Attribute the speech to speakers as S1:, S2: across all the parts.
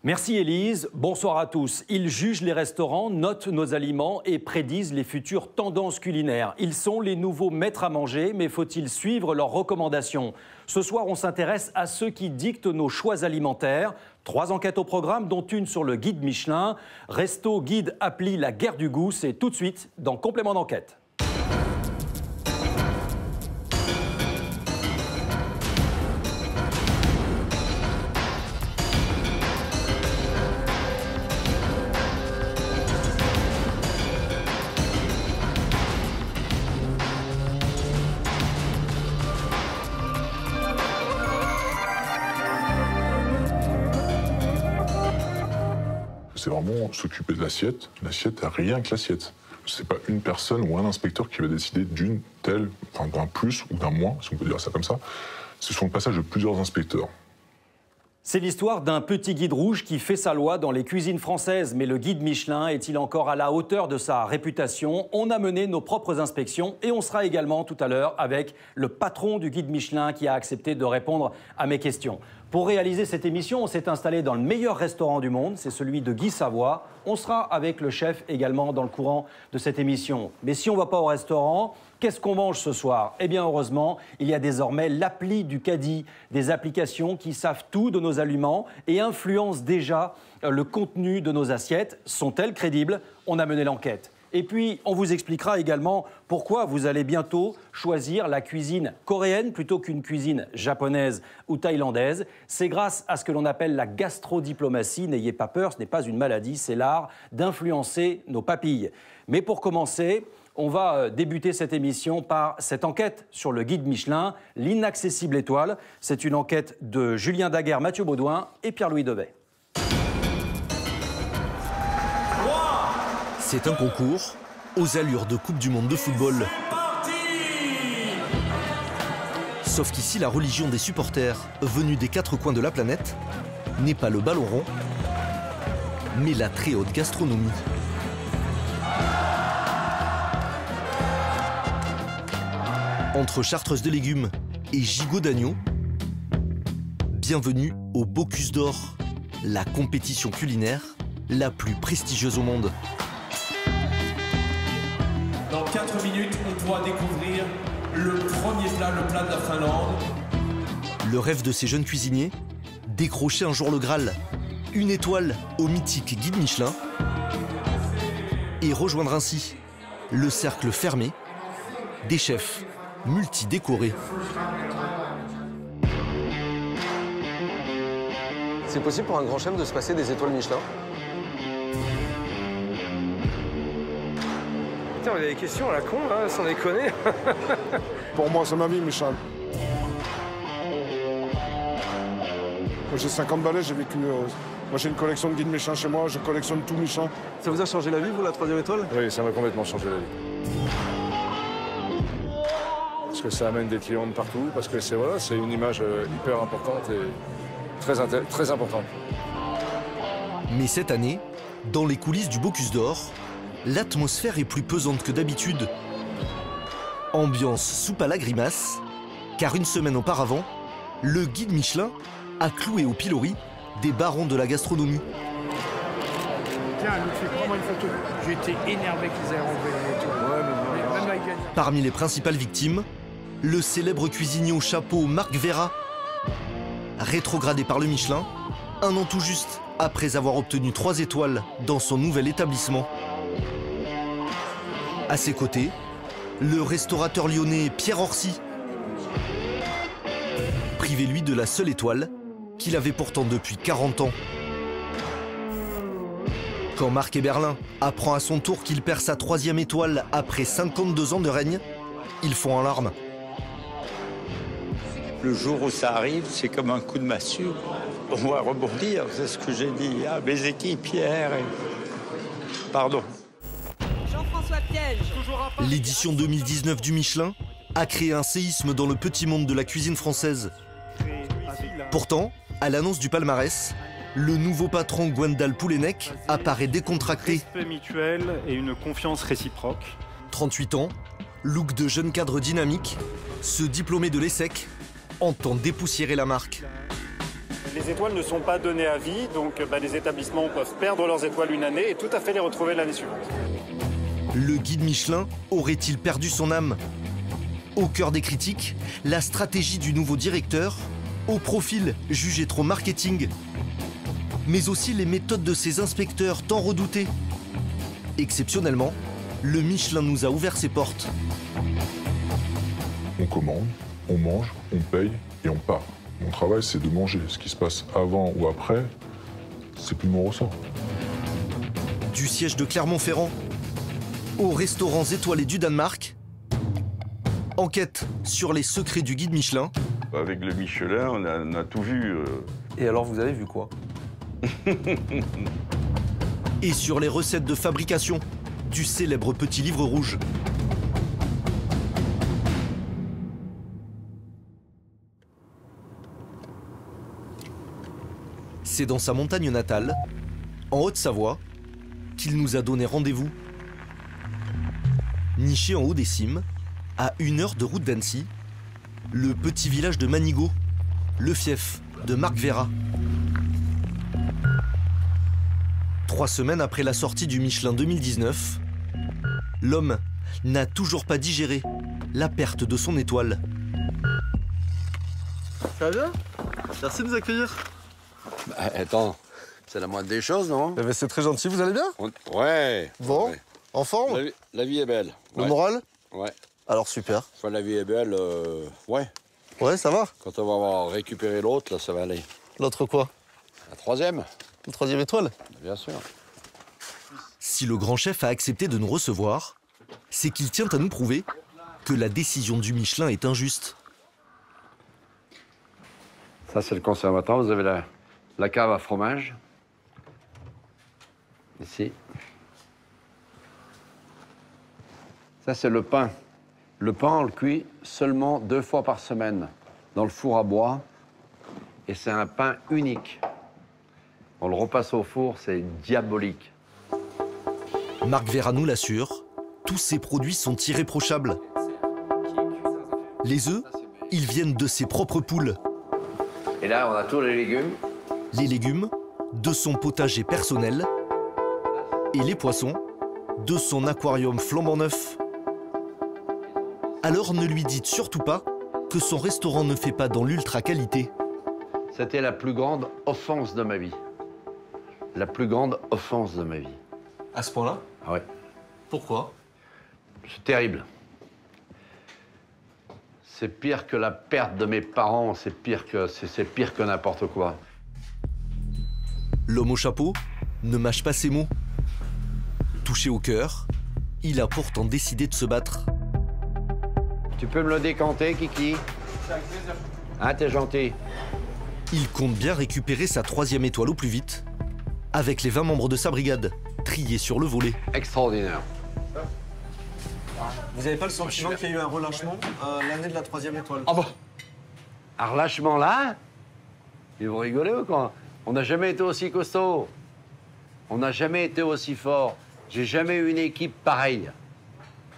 S1: Merci Élise, bonsoir à tous. Ils jugent les restaurants, notent nos aliments et prédisent les futures tendances culinaires. Ils sont les nouveaux maîtres à manger, mais faut-il suivre leurs recommandations? Ce soir, on s'intéresse à ceux qui dictent nos choix alimentaires. 3 enquêtes au programme, dont une sur le guide Michelin. Resto, guide, appli, la guerre du goût, c'est tout de suite dans Complément d'enquête.
S2: C'est vraiment s'occuper de l'assiette. L'assiette n'a rien que l'assiette. C'est pas une personne ou un inspecteur qui va décider d'une telle, enfin d'un plus ou d'un moins, si on peut dire ça comme ça. Ce sont le passage de plusieurs inspecteurs.
S1: C'est l'histoire d'un petit guide rouge qui fait sa loi dans les cuisines françaises. Mais le guide Michelin est-il encore à la hauteur de sa réputation? On a mené nos propres inspections et on sera également tout à l'heure avec le patron du guide Michelin qui a accepté de répondre à mes questions. Pour réaliser cette émission, on s'est installé dans le meilleur restaurant du monde, c'est celui de Guy Savoy. On sera avec le chef également dans le courant de cette émission. Mais si on ne va pas au restaurant, qu'est-ce qu'on mange ce soir? Eh bien heureusement, il y a désormais l'appli du caddie, des applications qui savent tout de nos aliments et influencent déjà le contenu de nos assiettes. Sont-elles crédibles? On a mené l'enquête. Et puis, on vous expliquera également pourquoi vous allez bientôt choisir la cuisine coréenne plutôt qu'une cuisine japonaise ou thaïlandaise. C'est grâce à ce que l'on appelle la gastrodiplomatie. N'ayez pas peur, ce n'est pas une maladie, c'est l'art d'influencer nos papilles. Mais pour commencer, on va débuter cette émission par cette enquête sur le guide Michelin, l'inaccessible étoile. C'est une enquête de Julien Daguerre, Mathieu Baudouin et Pierre-Louis Devet.
S3: C'est un concours aux allures de Coupe du Monde de football. Sauf qu'ici, la religion des supporters, venus des 4 coins de la planète, n'est pas le ballon rond, mais la très haute gastronomie. Entre chartreuse de légumes et gigot d'agneau, bienvenue au Bocuse d'Or, la compétition culinaire la plus prestigieuse au monde.
S4: Dans 4 minutes, on pourra découvrir le premier plat, le plat de la Finlande.
S3: Le rêve de ces jeunes cuisiniers, décrocher un jour le Graal, une étoile au mythique guide Michelin, et rejoindre ainsi le cercle fermé des chefs multidécorés.
S5: C'est possible pour un grand chef de se passer des étoiles Michelin?
S6: Putain, vous avez des questions à la con, là, sans déconner.
S7: Pour moi, c'est ma vie, Michelin. Quand j'ai 50 balais, j'ai vécu... moi, j'ai une collection de guides Michelin chez moi, je collectionne tout Michelin.
S5: Ça vous a changé la vie, vous, la 3e étoile?
S7: Oui, ça m'a complètement changé la vie. Parce que ça amène des clients de partout, parce que c'est voilà, c'est une image hyper importante et très importante.
S3: Mais cette année, dans les coulisses du Bocuse d'Or, l'atmosphère est plus pesante que d'habitude. Ambiance soupe à la grimace, car une semaine auparavant, le guide Michelin a cloué au pilori des barons de la gastronomie.
S6: Tiens, nous fais prends-moi une photo. J'étais énervé qu'ils aient enlevé la étoile.
S3: Parmi les principales victimes, le célèbre cuisinier au chapeau Marc Vera, rétrogradé par le Michelin, un an tout juste après avoir obtenu 3 étoiles dans son nouvel établissement. À ses côtés, le restaurateur lyonnais Pierre Orsi, privé lui de la seule étoile qu'il avait pourtant depuis 40 ans. Quand Marc Eberlin apprend à son tour qu'il perd sa 3e étoile après 52 ans de règne, ils font en larmes.
S8: Le jour où ça arrive, c'est comme un coup de massue. On va rebondir, c'est ce que j'ai dit à mes équipières. Pardon.
S9: Jean-François Piège.
S3: L'édition 2019 du Michelin a créé un séisme dans le petit monde de la cuisine française. Pourtant, à l'annonce du palmarès, le nouveau patron Gwendal Poulenec apparaît décontracté.
S10: Respect mutuel et une confiance réciproque.
S3: 38 ans, look de jeune cadre dynamique, ce diplômé de l'ESSEC entend dépoussiérer la marque.
S10: Les étoiles ne sont pas données à vie, donc les établissements peuvent perdre leurs étoiles une année et tout à fait les retrouver l'année suivante.
S3: Le guide Michelin aurait-il perdu son âme? Au cœur des critiques, la stratégie du nouveau directeur, au profil jugé trop marketing, mais aussi les méthodes de ses inspecteurs tant redoutés. Exceptionnellement, le Michelin nous a ouvert ses portes.
S2: On commande, on mange, on paye et on part. Mon travail, c'est de manger. Ce qui se passe avant ou après, c'est plus mon ressort.
S3: Du siège de Clermont-Ferrand aux restaurants étoilés du Danemark, enquête sur les secrets du guide Michelin.
S11: Avec le Michelin, on a tout vu.
S5: Et alors, vous avez vu quoi?
S3: Et sur les recettes de fabrication du célèbre petit livre rouge. C'est dans sa montagne natale, en Haute-Savoie, qu'il nous a donné rendez-vous. Niché en haut des cimes, à 1 heure de route d'Annecy, le petit village de Manigot, le fief de Marc Vera. 3 semaines après la sortie du Michelin 2019, l'homme n'a toujours pas digéré la perte de son étoile.
S5: Ça va bien? Merci de nous accueillir.
S12: Bah, attends, c'est la moindre des choses, non?
S5: Eh ben, c'est très gentil, vous allez bien?
S12: Ouais.
S5: Bon,
S12: ouais.
S5: En forme?
S12: La vie est belle.
S5: Le
S12: ouais.
S5: moral?
S12: Ouais.
S5: Alors super.
S12: Enfin, la vie est belle, ouais.
S5: Ouais, ça va.
S12: Quand on va avoir récupéré l'autre, là, ça va aller.
S5: L'autre quoi?
S12: La 3e.
S5: La 3e étoile?
S12: Bien sûr.
S3: Si le grand chef a accepté de nous recevoir, c'est qu'il tient à nous prouver que la décision du Michelin est injuste.
S12: Ça, c'est le conservatoire. Vous avez la cave à fromage. Ici. Ça, c'est le pain. Le pain, on le cuit seulement 2 fois par semaine dans le four à bois. Et c'est un pain unique. On le repasse au four, c'est diabolique.
S3: Marc Vera nous l'assure, tous ces produits sont irréprochables. Les œufs, ils viennent de ses propres poules.
S12: Et là, on a tous les légumes.
S3: Les légumes, de son potager personnel. Et les poissons, de son aquarium flambant neuf. Alors ne lui dites surtout pas que son restaurant ne fait pas dans l'ultra qualité.
S12: C'était la plus grande offense de ma vie. La plus grande offense de ma vie.
S5: À ce point-là?
S12: Ah ouais.
S5: Pourquoi?
S12: C'est terrible. C'est pire que la perte de mes parents, c'est pire que n'importe quoi.
S3: L'homme au chapeau ne mâche pas ses mots. Touché au cœur, il a pourtant décidé de se battre.
S12: Tu peux me le décanter, Kiki? Hein, t'es gentil.
S3: Il compte bien récupérer sa 3e étoile au plus vite, avec les 20 membres de sa brigade, triés sur le volet.
S12: Extraordinaire.
S5: Vous n'avez pas le sentiment qu'il y a eu un relâchement l'année de la 3e étoile?
S12: Ah bah. Un relâchement là? Ils vont rigoler ou quoi? On n'a jamais été aussi costaud. On n'a jamais été aussi fort. J'ai jamais eu une équipe pareille.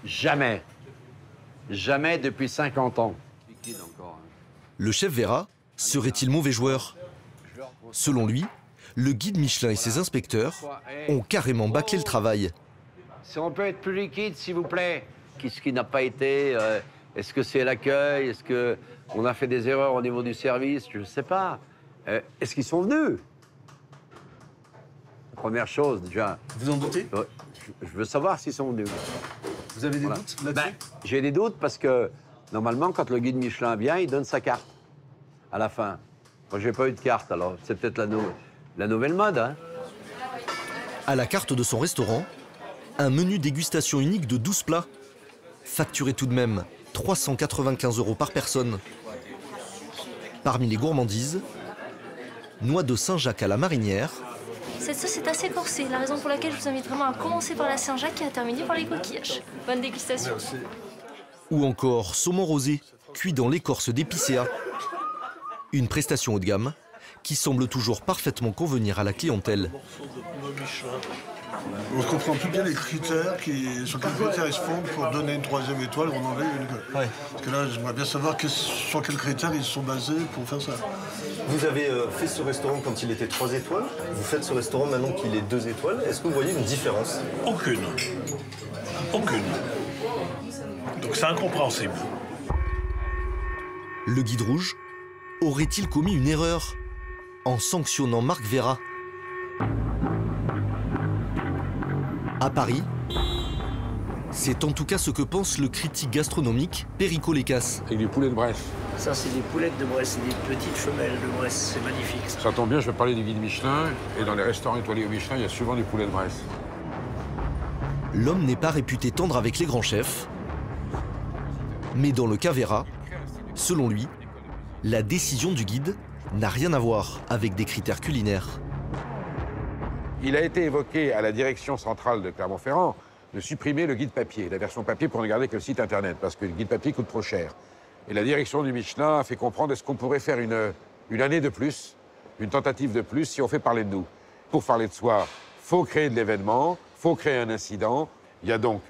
S12: Jamais. Jamais depuis 50 ans.
S3: Le chef Vera serait-il mauvais joueur? Selon lui, le guide Michelin et ses inspecteurs ont carrément bâclé le travail.
S12: Si on peut être plus liquide, s'il vous plaît. Qu'est-ce qui n'a pas été? Est-ce que c'est l'accueil? Est-ce qu'on a fait des erreurs au niveau du service? Je ne sais pas. Est-ce qu'ils sont venus? Première chose, déjà.
S5: Vous en doutez?
S12: Je veux savoir s'ils sont venus.
S5: Vous avez des doutes là-dessus?
S12: J'ai des doutes parce que, normalement, quand le guide Michelin vient, il donne sa carte à la fin. Moi, j'ai pas eu de carte, alors c'est peut-être la nouvelle mode, hein.
S3: À la carte de son restaurant, un menu dégustation unique de 12 plats, facturé tout de même 395 € par personne. Parmi les gourmandises, noix de Saint-Jacques à la marinière.
S13: Cette sauce est assez corsée, la raison pour laquelle je vous invite vraiment à commencer par la Saint-Jacques et à terminer par les coquillages. Bonne dégustation.
S3: Ou encore saumon rosé, cuit dans l'écorce d'épicéa. Une prestation haut de gamme qui semble toujours parfaitement convenir à la clientèle.
S6: On ne comprend plus bien les critères sur quels critères ils se fondent pour donner une 3e étoile ou en enlever une. Ouais. Parce que là, j'aimerais bien savoir sur quels critères ils se sont basés pour faire ça.
S5: Vous avez fait ce restaurant quand il était 3 étoiles. Vous faites ce restaurant maintenant qu'il est 2 étoiles. Est-ce que vous voyez une différence?
S6: Aucune. Aucune. Donc c'est incompréhensible.
S3: Le guide rouge aurait-il commis une erreur en sanctionnant Marc Veyrat? À Paris, c'est en tout cas ce que pense le critique gastronomique Perico Lécasse.
S7: Avec des poulets de Bresse.
S14: Ça, c'est des poulettes de Bresse, c'est des petites femelles de Bresse, c'est magnifique.
S7: Ça tombe bien, je vais parler du guide Michelin, et dans les restaurants étoilés au Michelin, il y a souvent des poulets de Bresse.
S3: L'homme n'est pas réputé tendre avec les grands chefs, mais dans le cas Veyrat, selon lui, la décision du guide n'a rien à voir avec des critères culinaires.
S7: Il a été évoqué à la direction centrale de Clermont-Ferrand de supprimer le guide papier, la version papier pour ne garder que le site internet, parce que le guide papier coûte trop cher. Et la direction du Michelin a fait comprendre est-ce qu'on pourrait faire une année de plus, une tentative de plus, si on fait parler de nous. Pour parler de soi, faut créer de l'événement, faut créer un incident. Il y a donc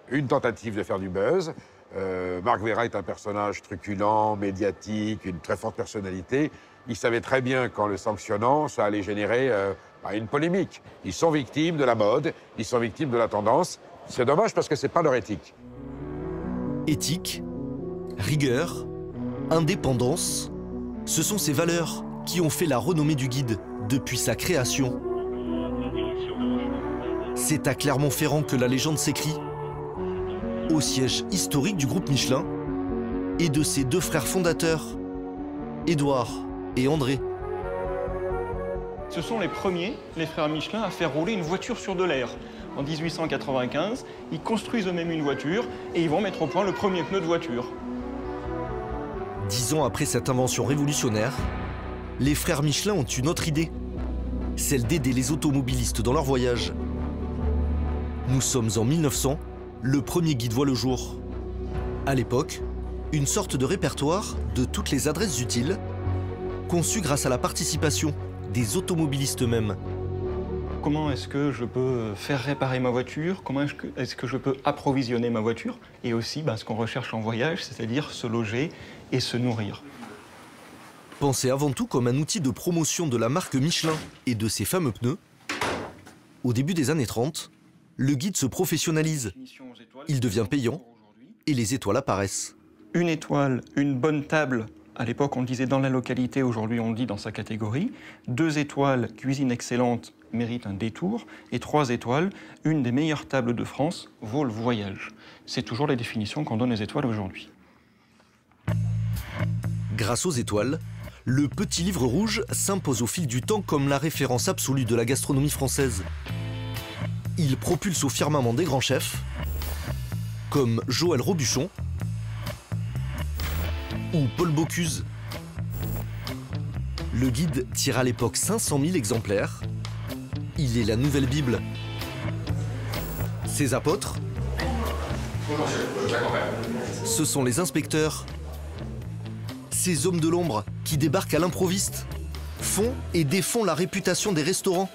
S7: une tentative de faire du buzz. Marc Veyrat est un personnage truculent, médiatique, une très forte personnalité. Il savait très bien qu'en le sanctionnant, ça allait générer une polémique. Ils sont victimes de la mode, ils sont victimes de la tendance. C'est dommage parce que c'est pas leur éthique.
S3: Éthique, rigueur, indépendance, ce sont ces valeurs qui ont fait la renommée du guide depuis sa création. C'est à Clermont-Ferrand que la légende s'écrit, au siège historique du groupe Michelin et de ses 2 frères fondateurs, Édouard et André.
S15: Ce sont les premiers, les frères Michelin, à faire rouler une voiture sur de l'air. En 1895, ils construisent eux-mêmes une voiture et ils vont mettre au point le premier pneu de voiture.
S3: 10 ans après cette invention révolutionnaire, les frères Michelin ont une autre idée, celle d'aider les automobilistes dans leur voyage. Nous sommes en 1900, le premier guide voit le jour. À l'époque, une sorte de répertoire de toutes les adresses utiles, conçu grâce à la participation des automobilistes eux-mêmes.
S15: Comment est-ce que je peux faire réparer ma voiture? Comment est-ce que je peux approvisionner ma voiture? Et aussi ce qu'on recherche en voyage, c'est-à-dire se loger et se nourrir.
S3: Pensé avant tout comme un outil de promotion de la marque Michelin et de ses fameux pneus, au début des années 30, le guide se professionnalise. Il devient payant et les étoiles apparaissent.
S15: Une étoile, une bonne table. À l'époque, on le disait dans la localité, aujourd'hui on le dit dans sa catégorie. 2 étoiles, cuisine excellente, mérite un détour. Et 3 étoiles, une des meilleures tables de France, vaut le voyage. C'est toujours la définition qu'on donne aux étoiles aujourd'hui.
S3: Grâce aux étoiles, le petit livre rouge s'impose au fil du temps comme la référence absolue de la gastronomie française. Il propulse au firmament des grands chefs, comme Joël Robuchon ou Paul Bocuse. Le guide tire à l'époque 500 000 exemplaires. Il est la nouvelle Bible. Ses apôtres, ce sont les inspecteurs. Ces hommes de l'ombre qui débarquent à l'improviste, font et défont la réputation des restaurants.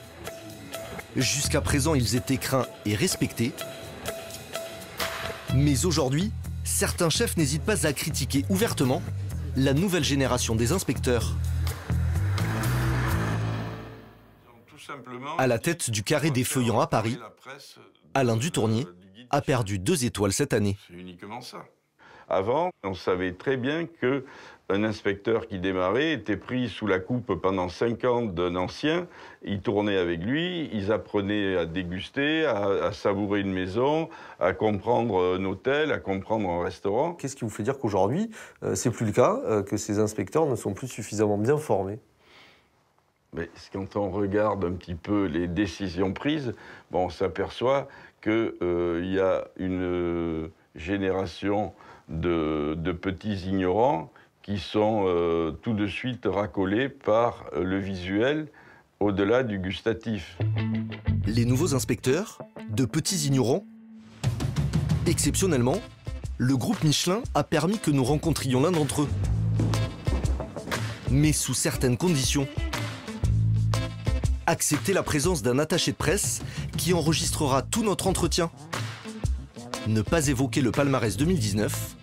S3: Jusqu'à présent, ils étaient craints et respectés. Mais aujourd'hui, certains chefs n'hésitent pas à critiquer ouvertement la nouvelle génération des inspecteurs. À la tête du carré des Feuillants à Paris, Alain Dutournier a perdu 2 étoiles cette année.
S11: C'est uniquement ça. Avant, on savait très bien qu'un inspecteur qui démarrait était pris sous la coupe pendant 5 ans d'un ancien. Ils tournaient avec lui, ils apprenaient à déguster, à savourer une maison, à comprendre un hôtel, à comprendre un restaurant.
S16: Qu'est-ce qui vous fait dire qu'aujourd'hui, c'est plus le cas, que ces inspecteurs ne sont plus suffisamment bien formés?
S11: Mais quand on regarde un petit peu les décisions prises, on s'aperçoit qu'il y a une génération de petits ignorants qui sont tout de suite racolés par le visuel au-delà du gustatif.
S3: Les nouveaux inspecteurs, de petits ignorants. Exceptionnellement, le groupe Michelin a permis que nous rencontrions l'un d'entre eux. Mais sous certaines conditions. Accepter la présence d'un attaché de presse qui enregistrera tout notre entretien. Ne pas évoquer le palmarès 2019.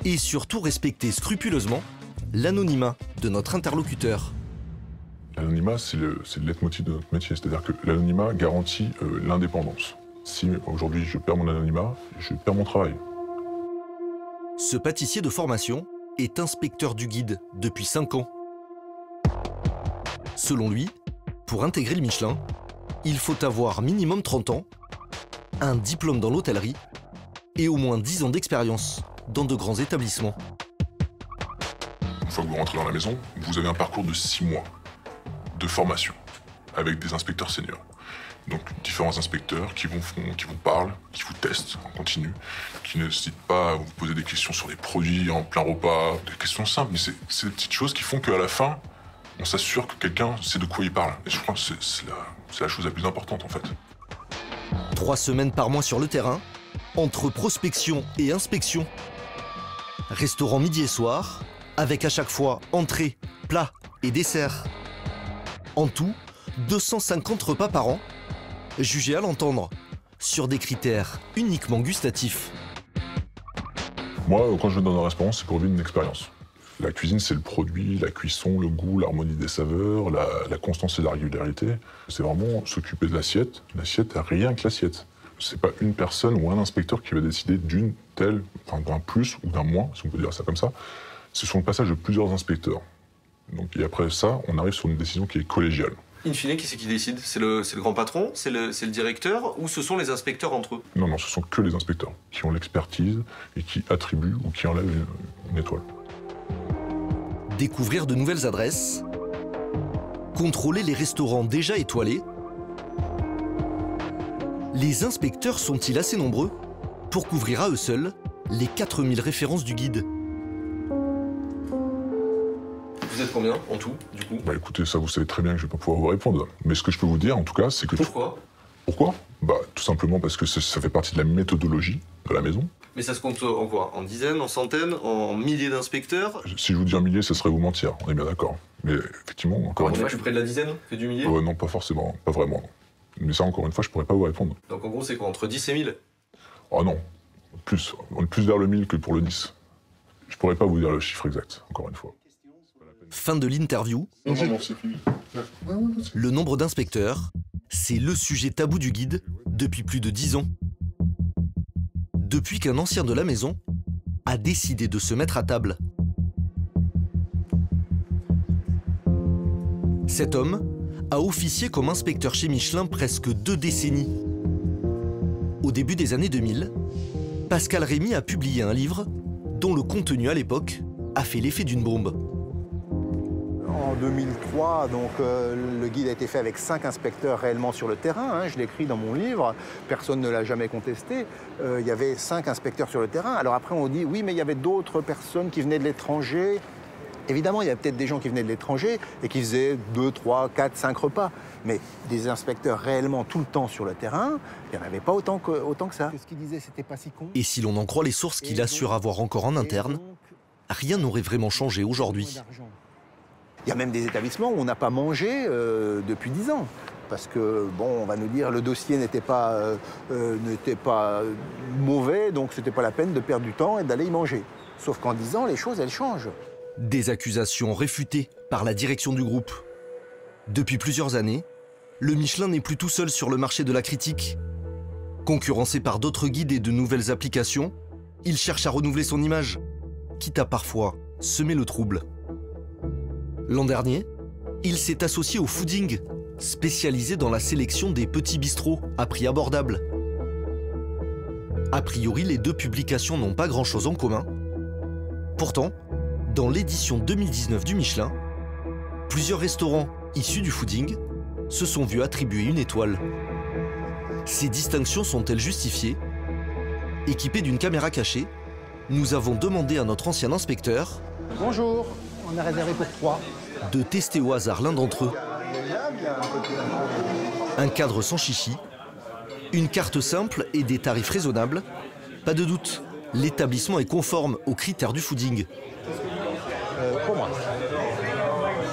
S3: Et surtout respecter scrupuleusement l'anonymat de notre interlocuteur.
S2: L'anonymat, c'est le leitmotiv de notre métier, c'est-à-dire que l'anonymat garantit l'indépendance. Si aujourd'hui je perds mon anonymat, je perds mon travail.
S3: Ce pâtissier de formation est inspecteur du guide depuis 5 ans. Selon lui, pour intégrer le Michelin, il faut avoir minimum 30 ans, un diplôme dans l'hôtellerie et au moins 10 ans d'expérience dans de grands établissements.
S2: Une fois que vous rentrez dans la maison, vous avez un parcours de 6 mois de formation avec des inspecteurs seniors. Donc différents inspecteurs qui vous parlent, qui vous testent en continu, qui n'hésitent pas à vous poser des questions sur les produits en plein repas, des questions simples, mais c'est des petites choses qui font qu'à la fin, on s'assure que quelqu'un sait de quoi il parle. Et je crois que c'est la chose la plus importante en fait.
S3: 3 semaines par mois sur le terrain, entre prospection et inspection. Restaurant midi et soir, avec à chaque fois entrée, plat et dessert. En tout, 250 repas par an, jugés à l'entendre, sur des critères uniquement gustatifs.
S2: Moi, quand je vais dans un restaurant, c'est pour vivre une expérience. La cuisine, c'est le produit, la cuisson, le goût, l'harmonie des saveurs, la constance et la régularité. C'est vraiment s'occuper de l'assiette. L'assiette, rien que l'assiette. C'est pas une personne ou un inspecteur qui va décider d'une telle, enfin d'un plus ou d'un moins, si on peut dire ça comme ça. Ce sont le passage de plusieurs inspecteurs. Donc, et après ça, on arrive sur une décision qui est collégiale.
S16: In fine, qui c'est qui décide? C'est le grand patron? C'est le directeur? Ou ce sont les inspecteurs entre eux?
S2: Non, ce sont que les inspecteurs qui ont l'expertise et qui attribuent ou qui enlèvent une étoile.
S3: Découvrir de nouvelles adresses, contrôler les restaurants déjà étoilés. Les inspecteurs sont-ils assez nombreux pour couvrir à eux seuls les 4000 références du guide?
S16: Vous êtes combien en tout, du coup?
S2: Bah écoutez, ça vous savez très bien que je vais pas pouvoir vous répondre. Mais ce que je peux vous dire, en tout cas, c'est que...
S16: Pourquoi?
S2: Pourquoi? Bah tout simplement parce que ça fait partie de la méthodologie de la maison.
S16: Mais ça se compte en quoi? En dizaines, en centaines, en milliers d'inspecteurs?
S2: Si je vous dis un millier, ce serait vous mentir, on est bien d'accord. Mais effectivement, encore une fois...
S16: On est plus près de la dizaine que du millier?
S2: Non, pas forcément, pas vraiment. Mais ça, encore une fois, je pourrais pas vous répondre.
S16: Donc en gros, c'est quoi, entre 10 et 1000?
S2: Oh non, plus. On est plus vers le 1000 que pour le 10. Je pourrais pas vous dire le chiffre exact, encore une fois.
S3: Fin de l'interview. Le nombre d'inspecteurs, c'est le sujet tabou du guide depuis plus de 10 ans. Depuis qu'un ancien de la maison a décidé de se mettre à table. Cet homme a officié comme inspecteur chez Michelin presque 2 décennies. Au début des années 2000, Pascal Rémy a publié un livre dont le contenu à l'époque a fait l'effet d'une bombe.
S17: En 2003, donc, le guide a été fait avec 5 inspecteurs réellement sur le terrain. Je l'écris dans mon livre, personne ne l'a jamais contesté. Il y avait 5 inspecteurs sur le terrain. Alors après, on dit, oui, mais il y avait d'autres personnes qui venaient de l'étranger. Évidemment, il y a peut-être des gens qui venaient de l'étranger et qui faisaient 2, 3, 4, 5 repas. Mais des inspecteurs réellement tout le temps sur le terrain, il n'y en avait pas autant que ça. Ce qu'il disait, c'était pas si con.
S3: Et si l'on en croit les sources qu'il assure avoir encore en interne, rien n'aurait vraiment changé aujourd'hui.
S17: Il y a même des établissements où on n'a pas mangé depuis 10 ans. Parce que, bon, on va nous dire, le dossier n'était pas mauvais, donc c'était pas la peine de perdre du temps et d'aller y manger. Sauf qu'en 10 ans, les choses, elles changent.
S3: Des accusations réfutées par la direction du groupe. Depuis plusieurs années, le Michelin n'est plus tout seul sur le marché de la critique. Concurrencé par d'autres guides et de nouvelles applications, il cherche à renouveler son image, quitte à parfois semer le trouble. L'an dernier, il s'est associé au Fooding, spécialisé dans la sélection des petits bistrots à prix abordable. A priori, les 2 publications n'ont pas grand-chose en commun. Pourtant, dans l'édition 2019 du Michelin, plusieurs restaurants issus du Fooding se sont vus attribuer une étoile. Ces distinctions sont-elles justifiées? Équipés d'une caméra cachée, nous avons demandé à notre ancien inspecteur...
S17: Bonjour, on a réservé pour 3.
S3: ...de tester au hasard l'un d'entre eux. Un cadre sans chichi, une carte simple et des tarifs raisonnables. Pas de doute, l'établissement est conforme aux critères du Fooding.
S17: Pour moi.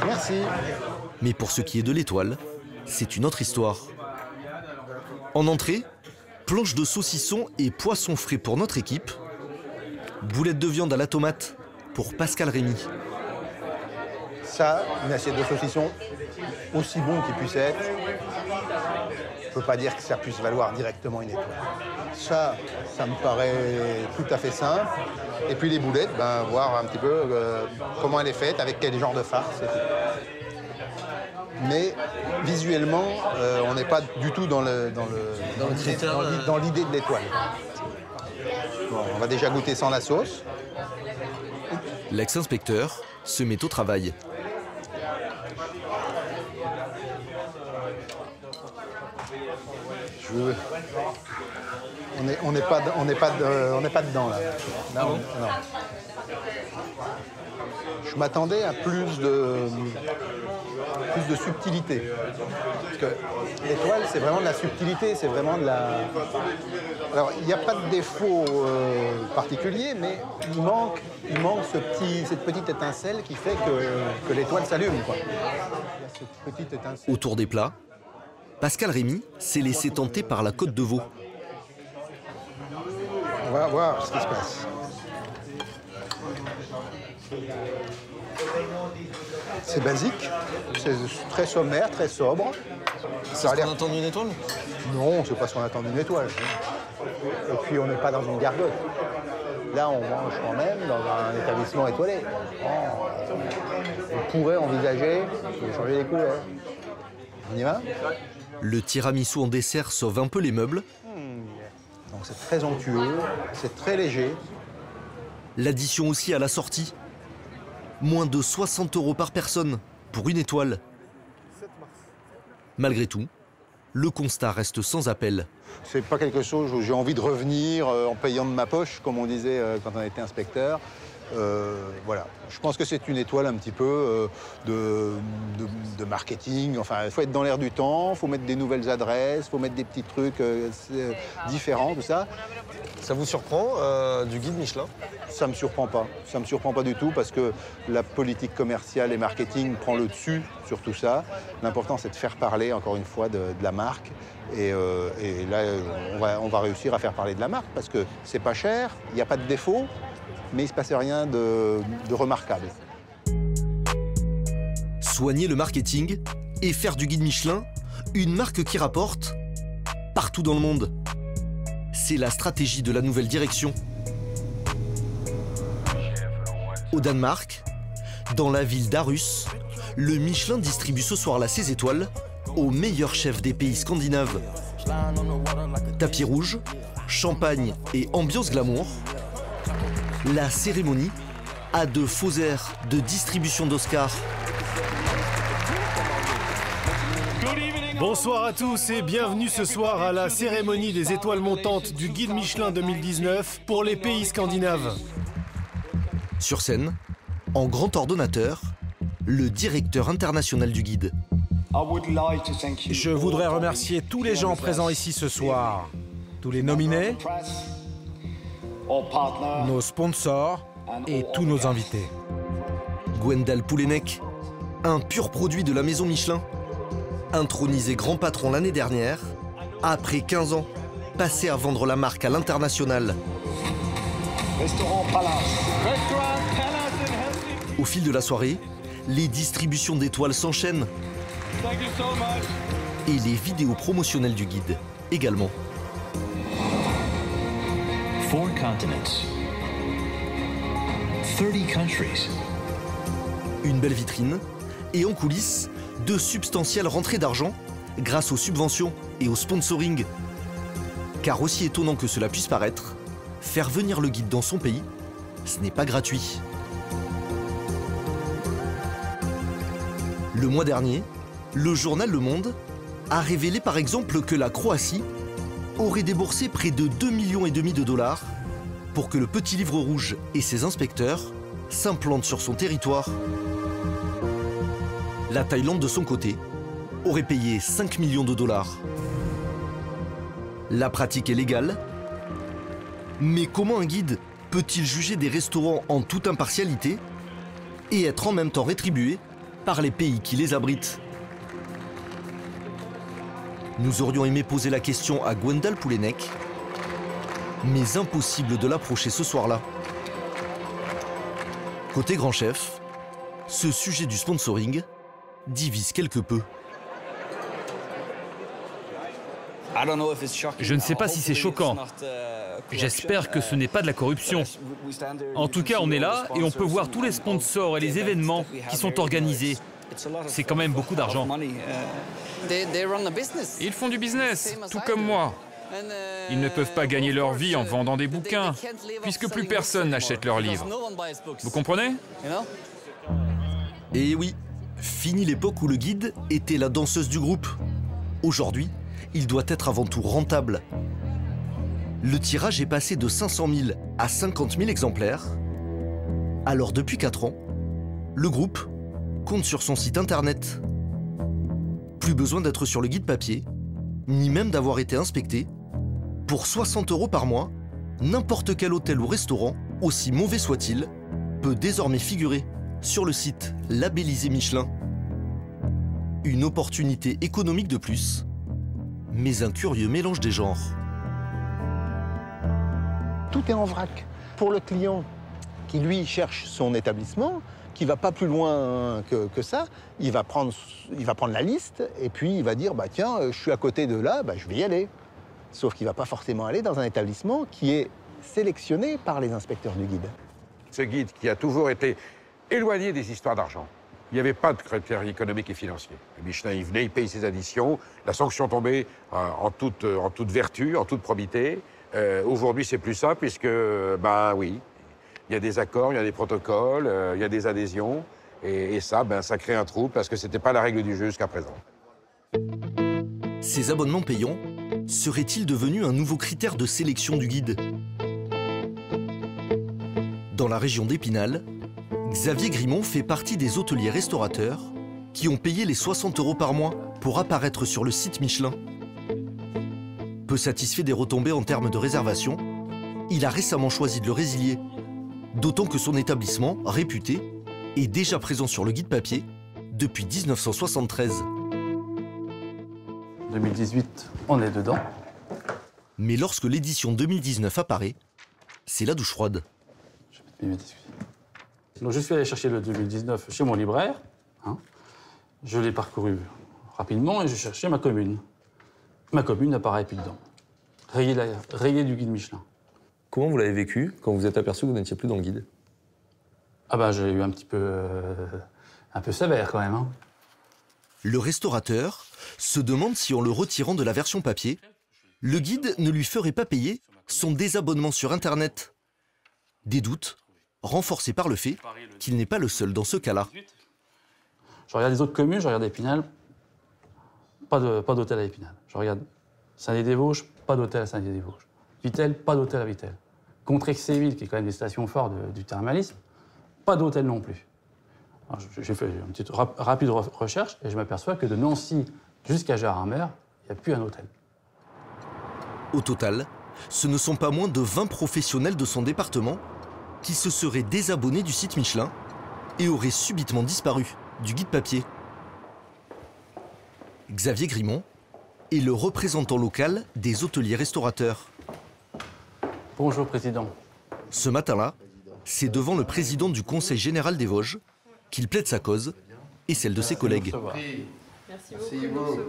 S17: Merci.
S3: Mais pour ce qui est de l'étoile, c'est une autre histoire. En entrée, planche de saucisson et poisson frais pour notre équipe. Boulettes de viande à la tomate pour Pascal Rémy.
S17: Ça, une assiette de saucisson, aussi bon qu'il puisse être, je ne peux pas dire que ça puisse valoir directement une étoile. Ça me paraît tout à fait simple. Et puis les boulettes, ben, voir un petit peu comment elle est faite, avec quel genre de farce et tout. Mais visuellement, on n'est pas du tout dans l'idée de l'étoile. Bon, on va déjà goûter sans la sauce.
S3: L'ex-inspecteur se met au travail.
S17: On n'est pas dedans là. Non. Je m'attendais à plus de subtilité. Parce que l'étoile, c'est vraiment de la subtilité, c'est vraiment de la... Alors, il n'y a pas de défaut particulier, mais il manque cette petite étincelle qui fait que l'étoile s'allume, quoi. Cette petite étincelle.
S3: Autour des plats, Pascal Rémy s'est laissé tenter par la côte de veau.
S17: On va voir ce qui se passe. C'est basique, c'est très sommaire, très sobre.
S5: C'est ce qu'on attend d'une étoile?
S17: Non, c'est pas ce qu'on attend d'une étoile. Et puis on n'est pas dans une gargote. Là, on mange quand même dans un établissement étoilé. On pourrait envisager de changer les couleurs. On y va?
S3: Le tiramisu en dessert sauve un peu les meubles.
S17: Donc c'est très onctueux, c'est très léger.
S3: L'addition aussi à la sortie. Moins de 60 € par personne pour une étoile. Malgré tout, le constat reste sans appel.
S17: C'est pas quelque chose où j'ai envie de revenir en payant de ma poche, comme on disait quand on était inspecteur. Voilà. Je pense que c'est une étoile un petit peu de marketing. Enfin, il faut être dans l'air du temps, il faut mettre des nouvelles adresses, il faut mettre des petits trucs différents, tout ça.
S5: Ça vous surprend du guide Michelin?
S17: Ça ne me surprend pas. Ça ne me surprend pas du tout parce que la politique commerciale et marketing prend le dessus sur tout ça. L'important, c'est de faire parler, encore une fois, de la marque. Et là, on va réussir à faire parler de la marque parce que c'est pas cher, il n'y a pas de défaut, mais il ne se passe rien de remarquable.
S3: Soigner le marketing et faire du guide Michelin une marque qui rapporte partout dans le monde. C'est la stratégie de la nouvelle direction. Au Danemark, dans la ville d'Aarhus, le Michelin distribue ce soir-là ses étoiles aux meilleurs chefs des pays scandinaves. Tapis rouge, champagne et ambiance glamour, la cérémonie a de faux airs de distribution d'Oscars.
S18: Bonsoir à tous et bienvenue ce soir à la cérémonie des étoiles montantes du guide Michelin 2019 pour les pays scandinaves.
S3: Sur scène, en grand ordonnateur, le directeur international du guide.
S19: Je voudrais remercier tous les gens présents ici ce soir, tous les nominés, nos sponsors et tous nos invités.
S3: Gwendal Poulenec, un pur produit de la maison Michelin, intronisé grand patron l'année dernière, après 15 ans, passé à vendre la marque à l'international. Au fil de la soirée, les distributions d'étoiles s'enchaînent. Et les vidéos promotionnelles du guide également.
S20: 4 continents. 30 countries.
S3: Une belle vitrine et en coulisses, de substantielles rentrées d'argent grâce aux subventions et au sponsoring. Car aussi étonnant que cela puisse paraître, faire venir le guide dans son pays, ce n'est pas gratuit. Le mois dernier, le journal Le Monde a révélé par exemple que la Croatie aurait déboursé près de 2,5 millions de dollars pour que le petit livre rouge et ses inspecteurs s'implantent sur son territoire. La Thaïlande, de son côté, aurait payé 5 millions de dollars. La pratique est légale, mais comment un guide peut-il juger des restaurants en toute impartialité et être en même temps rétribué par les pays qui les abritent? Nous aurions aimé poser la question à Gwendal Poulenec, mais impossible de l'approcher ce soir-là. Côté grand chef, ce sujet du sponsoring divise quelque peu.
S21: Je ne sais pas si c'est choquant. J'espère que ce n'est pas de la corruption. En tout cas, on est là et on peut voir tous les sponsors et les événements qui sont organisés. C'est quand même beaucoup d'argent.
S22: Ils font du business, tout comme moi. Ils ne peuvent pas gagner leur vie en vendant des bouquins, puisque plus personne n'achète leurs livres. Vous comprenez?
S3: Et oui, fini l'époque où le guide était la danseuse du groupe. Aujourd'hui, il doit être avant tout rentable. Le tirage est passé de 500 000 à 50 000 exemplaires. Alors depuis 4 ans, le groupe compte sur son site internet. Plus besoin d'être sur le guide papier, ni même d'avoir été inspecté. Pour 60 € par mois, n'importe quel hôtel ou restaurant, aussi mauvais soit-il, peut désormais figurer sur le site labellisé Michelin. Une opportunité économique de plus, mais un curieux mélange des genres.
S17: Tout est en vrac. Pour le client qui, lui, cherche son établissement, qui ne va pas plus loin que ça, il va prendre la liste et puis il va dire bah, « Tiens, je suis à côté de là, bah, je vais y aller ». Sauf qu'il ne va pas forcément aller dans un établissement qui est sélectionné par les inspecteurs du guide.
S7: Ce guide qui a toujours été éloigné des histoires d'argent. Il n'y avait pas de critères économiques et financiers. Le Michelin, il venait, il payait ses additions, la sanction tombait en toute vertu, en toute probité. Aujourd'hui, c'est plus ça, puisque, ben oui, il y a des accords, il y a des protocoles, il y a des adhésions, et ça, ben, ça crée un trou, parce que ce n'était pas la règle du jeu jusqu'à présent.
S3: Ces abonnements payants seraient-ils devenus un nouveau critère de sélection du guide? Dans la région d'Épinal, Xavier Grimont fait partie des hôteliers restaurateurs qui ont payé les 60 € par mois pour apparaître sur le site Michelin. Peu satisfait des retombées en termes de réservation, il a récemment choisi de le résilier, d'autant que son établissement, réputé, est déjà présent sur le guide papier depuis 1973.
S23: 2018, on est dedans.
S3: Mais lorsque l'édition 2019 apparaît, c'est la douche froide.
S23: Donc je suis allé chercher le 2019 chez mon libraire. Hein. Je l'ai parcouru rapidement et j'ai cherché ma commune. Ma commune n'apparaît plus dedans. Rayée du guide Michelin.
S24: Comment vous l'avez vécu quand vous êtes aperçu que vous n'étiez plus dans le guide?
S23: Ah bah j'ai eu un peu sévère quand même. Hein.
S3: Le restaurateur se demande si en le retirant de la version papier, le guide ne lui ferait pas payer son désabonnement sur Internet. Des doutes renforcés par le fait qu'il n'est pas le seul dans ce cas-là.
S23: Je regarde les autres communes, je regarde Épinal, pas d'hôtel à Épinal. Je regarde Saint-Dié-des-Vosges, pas d'hôtel à Saint-Dié-des-Vosges. Vittel, pas d'hôtel à Vittel. Contrexéville, qui est quand même des stations fortes du thermalisme, pas d'hôtel non plus. J'ai fait une petite rapide recherche et je m'aperçois que de Nancy jusqu'à Jarrammer, il n'y a plus un hôtel.
S3: Au total, ce ne sont pas moins de 20 professionnels de son département qui se seraient désabonnés du site Michelin et auraient subitement disparu du guide papier. Xavier Grimont est le représentant local des hôteliers restaurateurs.
S23: Bonjour, Président.
S3: Ce matin-là, c'est devant le président du Conseil général des Vosges qu'il plaide sa cause et celle de ses collègues.
S23: Merci beaucoup.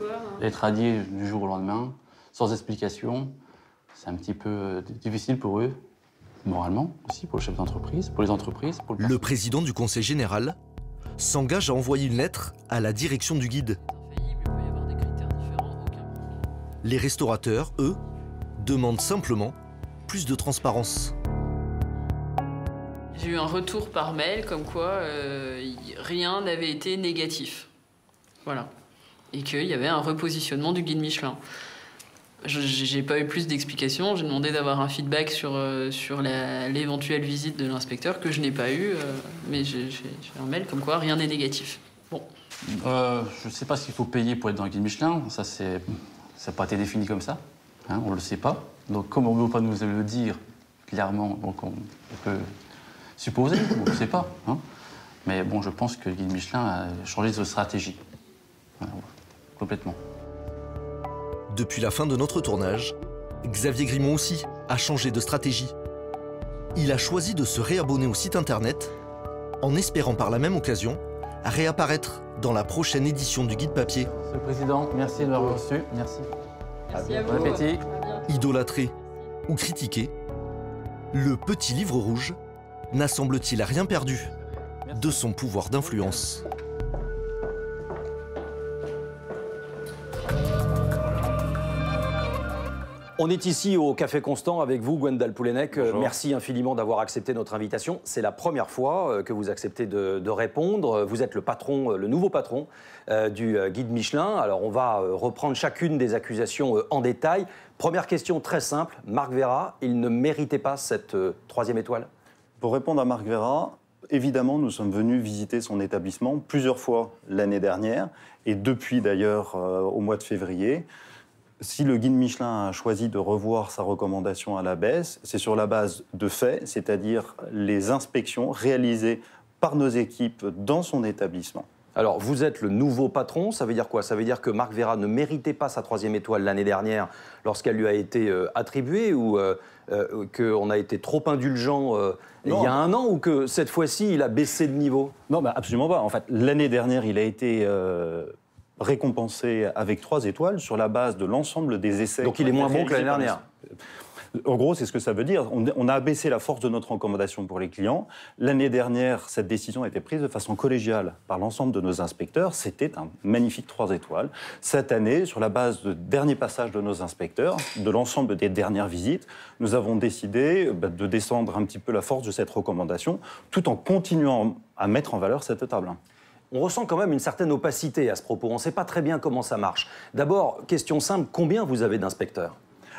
S23: Être radié du jour au lendemain, sans explication, c'est un petit peu difficile pour eux, moralement aussi, pour le chef d'entreprise, pour les entreprises. Pour
S3: le président du Conseil général s'engage à envoyer une lettre à la direction du guide. Les restaurateurs, eux, demandent simplement plus de transparence.
S25: J'ai eu un retour par mail comme quoi rien n'avait été négatif. Voilà. Et qu'il y avait un repositionnement du guide Michelin. J'ai pas eu plus d'explications. J'ai demandé d'avoir un feedback sur l'éventuelle visite de l'inspecteur que je n'ai pas eu. Mais j'ai un mail comme quoi rien n'est négatif. Bon.
S23: Je sais pas ce qu'il faut payer pour être dans le guide Michelin. Ça n'a pas été défini comme ça. Hein, on le sait pas. Donc comme on ne veut pas nous le dire clairement, donc on peut supposer, on ne sait pas. Hein. Mais bon, je pense que le guide Michelin a changé de stratégie. Voilà, complètement.
S3: Depuis la fin de notre tournage, Xavier Grimont aussi a changé de stratégie. Il a choisi de se réabonner au site internet en espérant par la même occasion à réapparaître dans la prochaine édition du Guide Papier.
S23: Monsieur le Président, merci de m'avoir reçu. Merci.
S25: Merci à vous.
S23: Bon appétit.
S3: Idolâtré ou critiqué, le petit livre rouge n'a semble-t-il rien perdu de son pouvoir d'influence.
S1: On est ici au Café Constant avec vous, Gwendal Poulenec. Merci infiniment d'avoir accepté notre invitation. C'est la première fois que vous acceptez de répondre. Vous êtes le patron, le nouveau patron du Guide Michelin. Alors on va reprendre chacune des accusations en détail. Première question très simple. Marc Veyrat, il ne méritait pas cette troisième étoile?
S4: Pour répondre à Marc Veyrat, évidemment, nous sommes venus visiter son établissement plusieurs fois l'année dernière et depuis d'ailleurs au mois de février. Si le guide Michelin a choisi de revoir sa recommandation à la baisse, c'est sur la base de faits, c'est-à-dire les inspections réalisées par nos équipes dans son établissement.
S1: Alors, vous êtes le nouveau patron, ça veut dire quoi? Ça veut dire que Marc Veyrat ne méritait pas sa troisième étoile l'année dernière lorsqu'elle lui a été attribuée, ou qu'on a été trop indulgent il y a un an, ou que cette fois-ci, il a baissé de niveau?
S4: Non, absolument pas. En fait, l'année dernière, il a été récompensé avec 3 étoiles sur la base de l'ensemble des essais.
S1: Donc il est moins bon que l'année dernière?
S4: En gros, c'est ce que ça veut dire. On a abaissé la force de notre recommandation pour les clients. L'année dernière, cette décision a été prise de façon collégiale par l'ensemble de nos inspecteurs. C'était un magnifique 3 étoiles. Cette année, sur la base du dernier passage de nos inspecteurs, de l'ensemble des dernières visites, nous avons décidé de descendre un petit peu la force de cette recommandation, tout en continuant à mettre en valeur cette table.
S1: On ressent quand même une certaine opacité à ce propos. On ne sait pas très bien comment ça marche. D'abord, question simple, combien vous avez d'inspecteurs?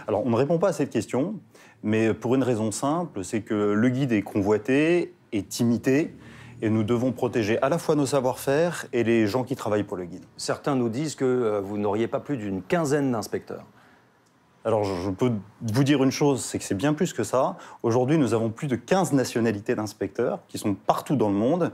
S4: Alors, on ne répond pas à cette question, mais pour une raison simple, c'est que le guide est convoité, est imité, et nous devons protéger à la fois nos savoir-faire et les gens qui travaillent pour le guide.
S1: Certains nous disent que vous n'auriez pas plus d'une quinzaine d'inspecteurs.
S4: Alors, je peux vous dire une chose, c'est que c'est bien plus que ça. Aujourd'hui, nous avons plus de 15 nationalités d'inspecteurs qui sont partout dans le monde,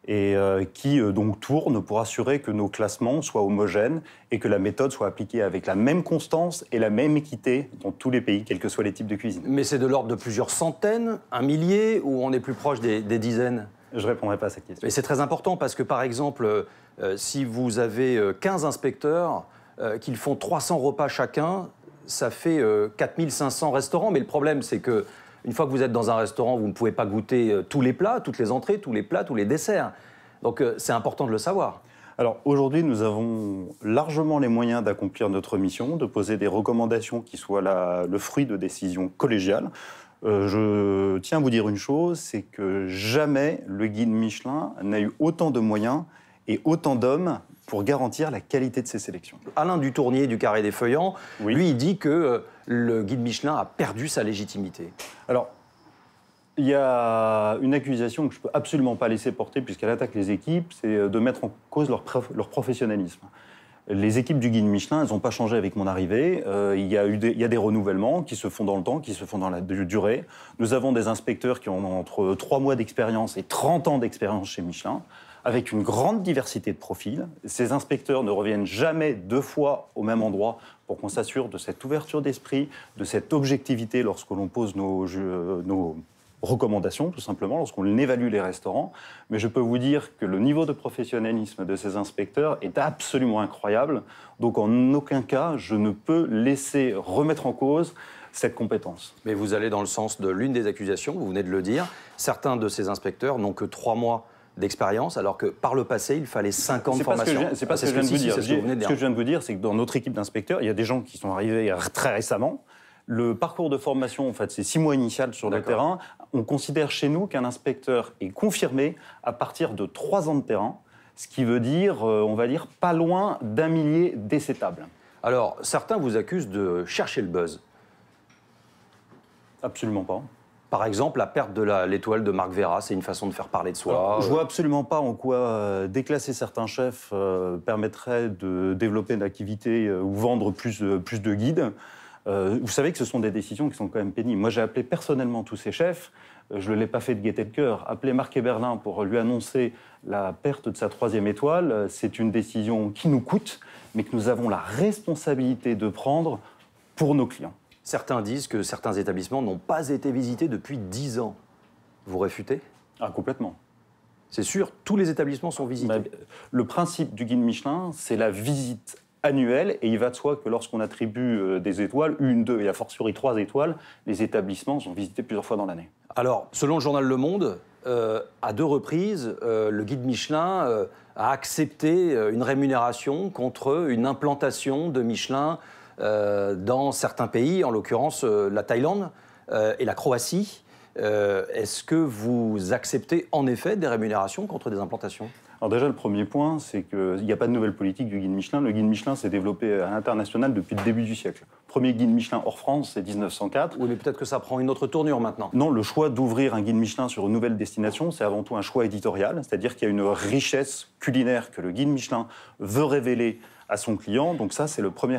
S4: et qui donc tournent pour assurer que nos classements soient homogènes et que la méthode soit appliquée avec la même constance et la même équité dans tous les pays, quels que soient les types de cuisine.
S1: Mais c'est de l'ordre de plusieurs centaines, un millier, ou on est plus proche des dizaines?
S4: Je ne répondrai pas à cette question.
S1: Mais c'est très important parce que, par exemple, si vous avez 15 inspecteurs, qu'ils font 300 repas chacun, ça fait 4500 restaurants. Mais le problème, c'est que une fois que vous êtes dans un restaurant, vous ne pouvez pas goûter tous les plats, toutes les entrées, tous les plats, tous les desserts. Donc c'est important de le savoir.
S4: Alors aujourd'hui, nous avons largement les moyens d'accomplir notre mission, de poser des recommandations qui soient le fruit de décisions collégiales. Je tiens à vous dire une chose, c'est que jamais le guide Michelin n'a eu autant de moyens et autant d'hommes pour garantir la qualité de ses sélections.
S1: Alain Dutournier du Carré des Feuillants, lui, il dit que le guide Michelin a perdu sa légitimité.
S4: Alors, il y a une accusation que je ne peux absolument pas laisser porter puisqu'elle attaque les équipes, c'est de mettre en cause leur professionnalisme. Les équipes du guide Michelin, elles n'ont pas changé avec mon arrivée. Il y a des renouvellements qui se font dans le temps, qui se font dans la durée. Nous avons des inspecteurs qui ont entre 3 mois d'expérience et 30 ans d'expérience chez Michelin, avec une grande diversité de profils. Ces inspecteurs ne reviennent jamais 2 fois au même endroit pour qu'on s'assure de cette ouverture d'esprit, de cette objectivité lorsque l'on pose nos recommandations, tout simplement, lorsqu'on évalue les restaurants. Mais je peux vous dire que le niveau de professionnalisme de ces inspecteurs est absolument incroyable. Donc en aucun cas, je ne peux laisser remettre en cause cette compétence.
S1: Mais vous allez dans le sens de l'une des accusations, vous venez de le dire. Certains de ces inspecteurs n'ont que 3 mois d'expérience, alors que par le passé, il fallait 5 ans de formation.
S4: C'est pas ce que je viens de vous dire. Ce que je viens de vous dire, c'est que dans notre équipe d'inspecteurs, il y a des gens qui sont arrivés très récemment. Le parcours de formation, en fait, c'est 6 mois initial sur le terrain. On considère chez nous qu'un inspecteur est confirmé à partir de 3 ans de terrain, ce qui veut dire, on va dire, pas loin d'1 millier d'essais tables.
S1: Alors, certains vous accusent de chercher le buzz.
S4: Absolument pas.
S1: Par exemple, la perte de l'étoile de Marc Veyrat, c'est une façon de faire parler de soi.
S4: Alors, je vois absolument pas en quoi déclasser certains chefs permettrait de développer une activité ou vendre plus de guides. Vous savez que ce sont des décisions qui sont quand même pénibles. Moi, j'ai appelé personnellement tous ces chefs. Je ne l'ai pas fait de gaieté de cœur. Appeler Marc Eberlin pour lui annoncer la perte de sa 3e étoile, c'est une décision qui nous coûte, mais que nous avons la responsabilité de prendre pour nos clients.
S1: Certains disent que certains établissements n'ont pas été visités depuis 10 ans. Vous réfutez?
S4: Ah, complètement.
S1: C'est sûr, tous les établissements sont visités.
S4: Le principe du guide Michelin, c'est la visite annuelle, et il va de soi que lorsqu'on attribue des étoiles, 1, 2 et a fortiori 3 étoiles, les établissements sont visités plusieurs fois dans l'année.
S1: Alors, selon le journal Le Monde, à 2 reprises, le guide Michelin a accepté une rémunération contre une implantation de Michelin dans certains pays, en l'occurrence la Thaïlande et la Croatie. Est-ce que vous acceptez en effet des rémunérations contre des implantations ?
S4: Alors déjà, le premier point, c'est qu'il n'y a pas de nouvelle politique du guide Michelin. Le guide Michelin s'est développé à l'international depuis le début du siècle. Premier guide Michelin hors France, c'est 1904.
S1: Oui, mais peut-être que ça prend une autre tournure maintenant.
S4: Non, le choix d'ouvrir un guide Michelin sur une nouvelle destination, c'est avant tout un choix éditorial, c'est-à-dire qu'il y a une richesse culinaire que le guide Michelin veut révéler à son client. Donc ça, c'est le premier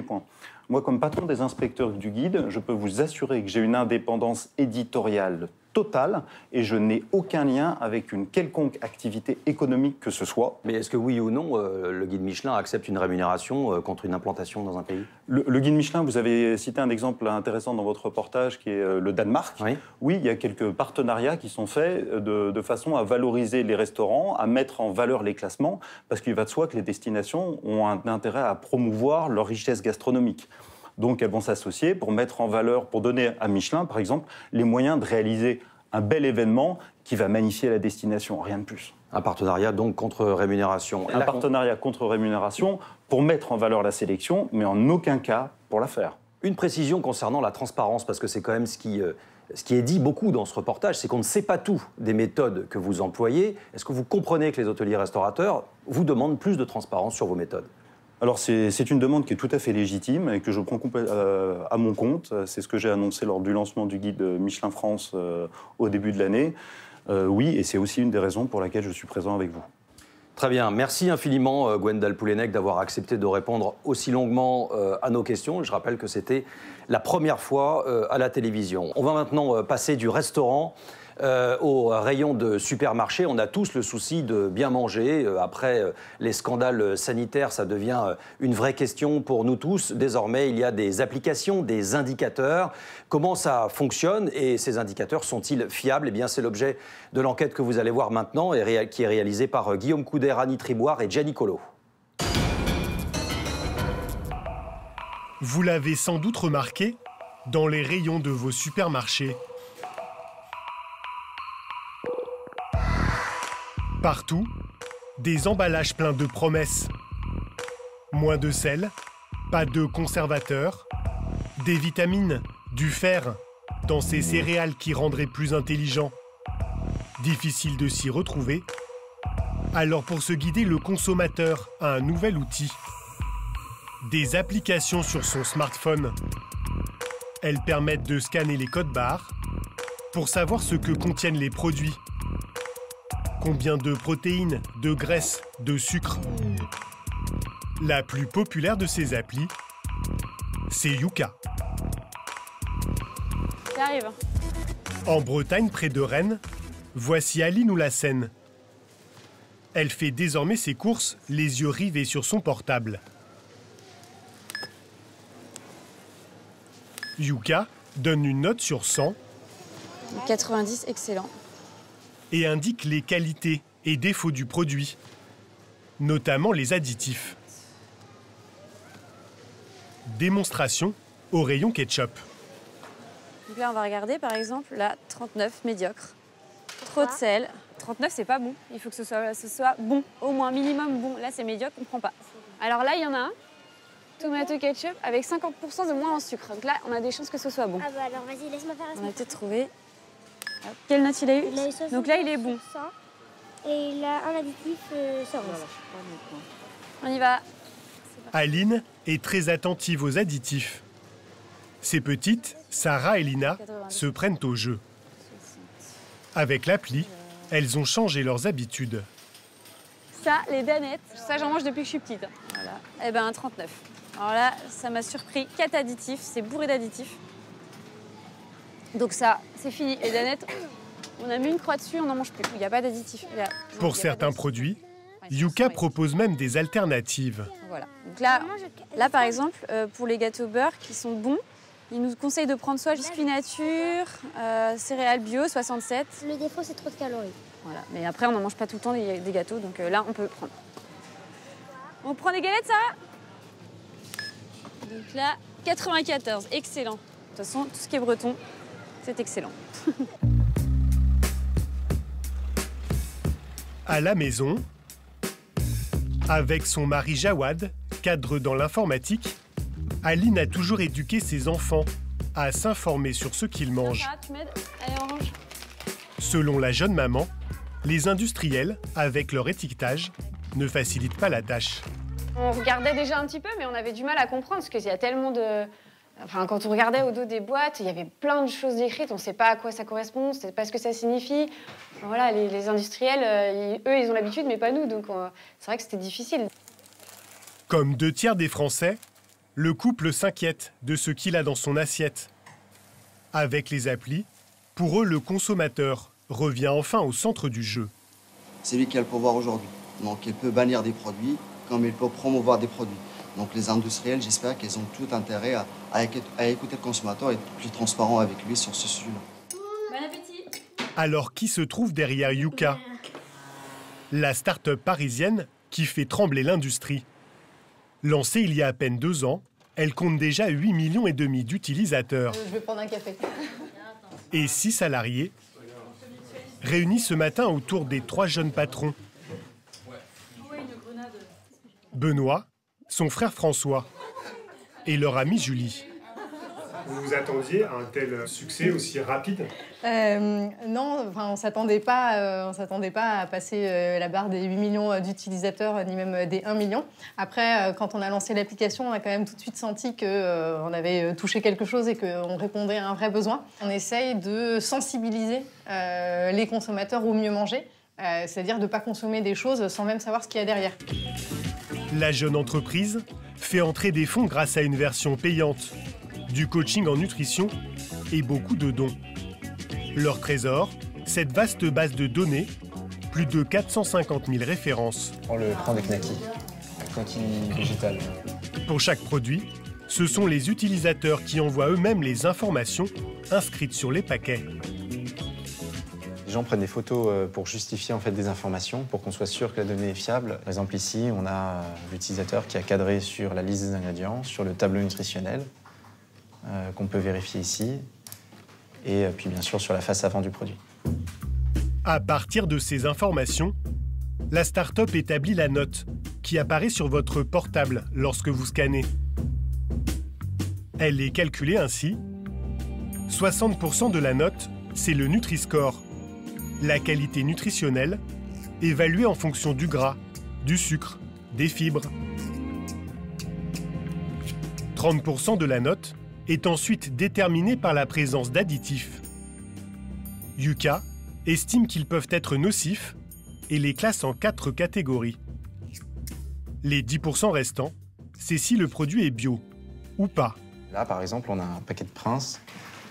S4: point. Moi, comme patron des inspecteurs du guide, je peux vous assurer que j'ai une indépendance éditoriale totale et je n'ai aucun lien avec une quelconque activité économique que ce soit.
S1: Mais est-ce que oui ou non, le guide Michelin accepte une rémunération contre une implantation dans un pays ?
S4: Le guide Michelin, vous avez cité un exemple intéressant dans votre reportage qui est le Danemark. Oui, il y a quelques partenariats qui sont faits de façon à valoriser les restaurants, à mettre en valeur les classements, parce qu'il va de soi que les destinations ont un intérêt à promouvoir leur richesse gastronomique. Donc elles vont s'associer pour mettre en valeur, pour donner à Michelin, par exemple, les moyens de réaliser un bel événement qui va magnifier la destination, rien de plus.
S1: Un partenariat donc contre rémunération.
S4: Un partenariat contre rémunération pour mettre en valeur la sélection, mais en aucun cas pour la faire.
S1: Une précision concernant la transparence, parce que c'est quand même ce qui est dit beaucoup dans ce reportage, c'est qu'on ne sait pas tout des méthodes que vous employez. Est-ce que vous comprenez que les hôteliers restaurateurs vous demandent plus de transparence sur vos méthodes ?
S4: Alors c'est une demande qui est tout à fait légitime et que je prends à mon compte. C'est ce que j'ai annoncé lors du lancement du guide Michelin France au début de l'année. Oui, et c'est aussi une des raisons pour laquelle je suis présent avec vous.
S1: Très bien. Merci infiniment, Gwendal Poulenec, d'avoir accepté de répondre aussi longuement à nos questions. Je rappelle que c'était la première fois à la télévision. On va maintenant passer du restaurant au rayon de supermarché. On a tous le souci de bien manger. Après les scandales sanitaires, ça devient une vraie question pour nous tous. Désormais, il y a des applications, des indicateurs. Comment ça fonctionne et ces indicateurs sont-ils fiables ? Eh bien, c'est l'objet de l'enquête que vous allez voir maintenant et qui est réalisée par Guillaume Couder, Annie Triboire et Gianni Colo.
S18: Vous l'avez sans doute remarqué, dans les rayons de vos supermarchés, partout, des emballages pleins de promesses. Moins de sel, pas de conservateurs, des vitamines, du fer, dans ces céréales qui rendraient plus intelligents. Difficile de s'y retrouver. Alors pour se guider, le consommateur a un nouvel outil. Des applications sur son smartphone. Elles permettent de scanner les codes barres pour savoir ce que contiennent les produits. Combien de protéines, de graisses, de sucre. La plus populaire de ces applis, c'est Yuka.
S8: J'arrive.
S18: En Bretagne, près de Rennes, voici Aline Oulassen. Elle fait désormais ses courses, les yeux rivés sur son portable. Yuka donne une note sur 100.
S8: 90, excellent.
S18: Et indique les qualités et défauts du produit, notamment les additifs. Démonstration au rayon ketchup.
S8: Donc là, on va regarder, par exemple, la 39, médiocre. Trop de sel. 39, c'est pas bon. Il faut que ce soit bon, au moins minimum bon. Là, c'est médiocre, on ne prend pas. Alors là, il y en a un. Tomato ketchup avec 50% de moins en sucre. Donc là, on a des chances que ce soit bon.
S9: Ah bah alors, vas-y, laisse-moi faire.
S8: On a peut-être trouvé. Quelle note il a eu? Donc là, il est bon.
S9: Et il a un additif sur 11.
S8: On y va.
S18: Aline est très attentive aux additifs. Ces petites, Sarah et Lina, se prennent au jeu. Avec l'appli, elles ont changé leurs habitudes.
S8: Ça, les danettes, ça j'en mange depuis que je suis petite. Voilà. Eh ben, un 39. Alors là, ça m'a surpris. 4 additifs, c'est bourré d'additifs. Donc ça, c'est fini. Les danettes, on a mis une croix dessus, on n'en mange plus. Il n'y a pas d'additifs.
S18: Pour certains produits, Yuka propose même des alternatives.
S8: Voilà. Donc là par exemple, pour les gâteaux beurre qui sont bons, ils nous conseillent de prendre soit biscuit nature, céréales bio, 67.
S9: Le défaut, c'est trop de calories.
S8: Voilà. Mais après, on n'en mange pas tout le temps des gâteaux, donc là, on peut prendre. On prend des galettes, Sarah? Donc là, 94, excellent. De toute façon, tout ce qui est breton, c'est excellent.
S18: À la maison, avec son mari Jawad, cadre dans l'informatique, Aline a toujours éduqué ses enfants à s'informer sur ce qu'ils mangent.
S8: Sarah, tu m'aides? Allez, on range.
S18: Selon la jeune maman, les industriels, avec leur étiquetage, ne facilitent pas la tâche.
S8: On regardait déjà un petit peu, mais on avait du mal à comprendre, parce qu'il y a tellement de... Enfin, quand on regardait au dos des boîtes, il y avait plein de choses décrites, on ne sait pas à quoi ça correspond, on ne sait pas ce que ça signifie. Enfin, voilà, les industriels, eux, ils ont l'habitude, mais pas nous, donc c'est vrai que c'était difficile.
S18: Comme 2/3 des Français, le couple s'inquiète de ce qu'il a dans son assiette. Avec les applis, pour eux, le consommateur revient enfin au centre du jeu.
S6: C'est lui qui a le pouvoir aujourd'hui. Donc il peut bannir des produits comme il peut promouvoir des produits. Donc les industriels, j'espère qu'ils ont tout intérêt à écouter le consommateur et être plus transparent avec lui sur ce sujet-là.
S8: Bon appétit!
S18: Alors qui se trouve derrière Yuka? La start-up parisienne qui fait trembler l'industrie. Lancée il y a à peine 2 ans, elle compte déjà 8,5 millions d'utilisateurs.
S10: Je vais prendre un café.
S18: Et 6 salariés, réunis ce matin autour des 3 jeunes patrons. Benoît, son frère François et leur amie Julie.
S12: Vous vous attendiez à un tel succès aussi rapide?
S10: Non, enfin, on ne s'attendait pas à passer la barre des 8 millions d'utilisateurs, ni même des 1 million. Après, quand on a lancé l'application, on a quand même tout de suite senti qu'on avait touché quelque chose et qu'on répondait à un vrai besoin. On essaye de sensibiliser les consommateurs au mieux manger, c'est-à-dire de ne pas consommer des choses sans même savoir ce qu'il y a derrière.
S18: La jeune entreprise fait entrer des fonds grâce à une version payante, du coaching en nutrition et beaucoup de dons. Leur trésor, cette vaste base de données, plus de 450 000 références.
S13: On le prend avec Naki digital.
S18: Pour chaque produit, ce sont les utilisateurs qui envoient eux-mêmes les informations inscrites sur les paquets.
S13: Les gens prennent des photos pour justifier en fait des informations, pour qu'on soit sûr que la donnée est fiable. Par exemple ici, on a l'utilisateur qui a cadré sur la liste des ingrédients, sur le tableau nutritionnel, qu'on peut vérifier ici, et puis bien sûr sur la face avant du produit.
S18: À partir de ces informations, la start-up établit la note qui apparaît sur votre portable lorsque vous scannez. Elle est calculée ainsi. 60% de la note, c'est le Nutri-Score, la qualité nutritionnelle, évaluée en fonction du gras, du sucre, des fibres. 30% de la note est ensuite déterminée par la présence d'additifs. Yuka estime qu'ils peuvent être nocifs et les classe en 4 catégories. Les 10% restants, c'est si le produit est bio ou pas.
S13: Là, par exemple, on a un paquet de Prince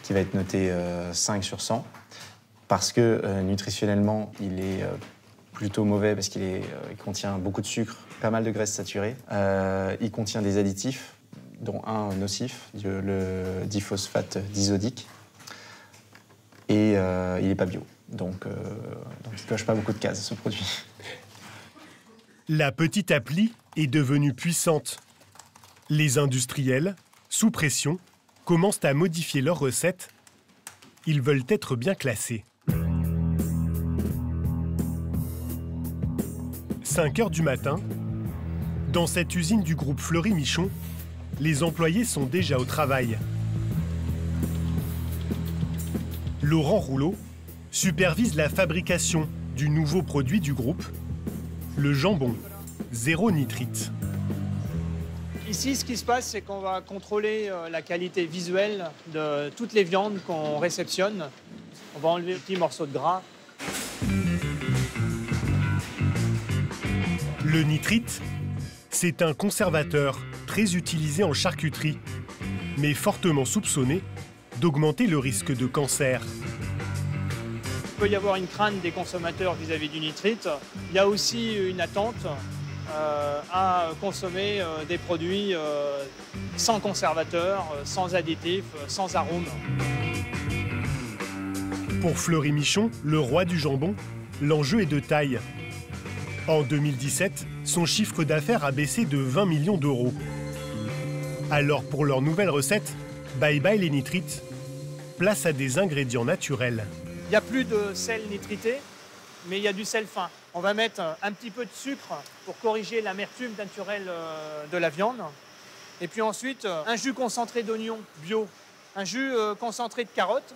S13: qui va être noté 5 sur 100 parce que nutritionnellement, il est plutôt mauvais parce qu'il contient beaucoup de sucre, pas mal de graisses saturées. Il contient des additifs, dont un nocif, le diphosphate disodique. Et il n'est pas bio. Donc il ne coche pas beaucoup de cases, ce produit.
S18: La petite appli est devenue puissante. Les industriels, sous pression, commencent à modifier leurs recettes. Ils veulent être bien classés. 5 heures du matin, dans cette usine du groupe Fleury-Michon, les employés sont déjà au travail. Laurent Rouleau supervise la fabrication du nouveau produit du groupe, le jambon, zéro nitrite.
S14: Ici, ce qui se passe, c'est qu'on va contrôler la qualité visuelle de toutes les viandes qu'on réceptionne. On va enlever les petits morceaux de gras.
S18: Le nitrite, c'est un conservateur très utilisé en charcuterie, mais fortement soupçonné d'augmenter le risque de cancer.
S14: Il peut y avoir une crainte des consommateurs vis-à-vis du nitrite. Il y a aussi une attente à consommer des produits sans conservateur, sans additifs, sans arômes.
S18: Pour Fleury-Michon, le roi du jambon, l'enjeu est de taille. En 2017, son chiffre d'affaires a baissé de 20 millions d'euros. Alors pour leur nouvelle recette, bye bye les nitrites, place à des ingrédients naturels.
S14: Il n'y a plus de sel nitrité, mais il y a du sel fin. On va mettre un petit peu de sucre pour corriger l'amertume naturelle de la viande. Et puis ensuite, un jus concentré d'oignon bio, un jus concentré de carottes,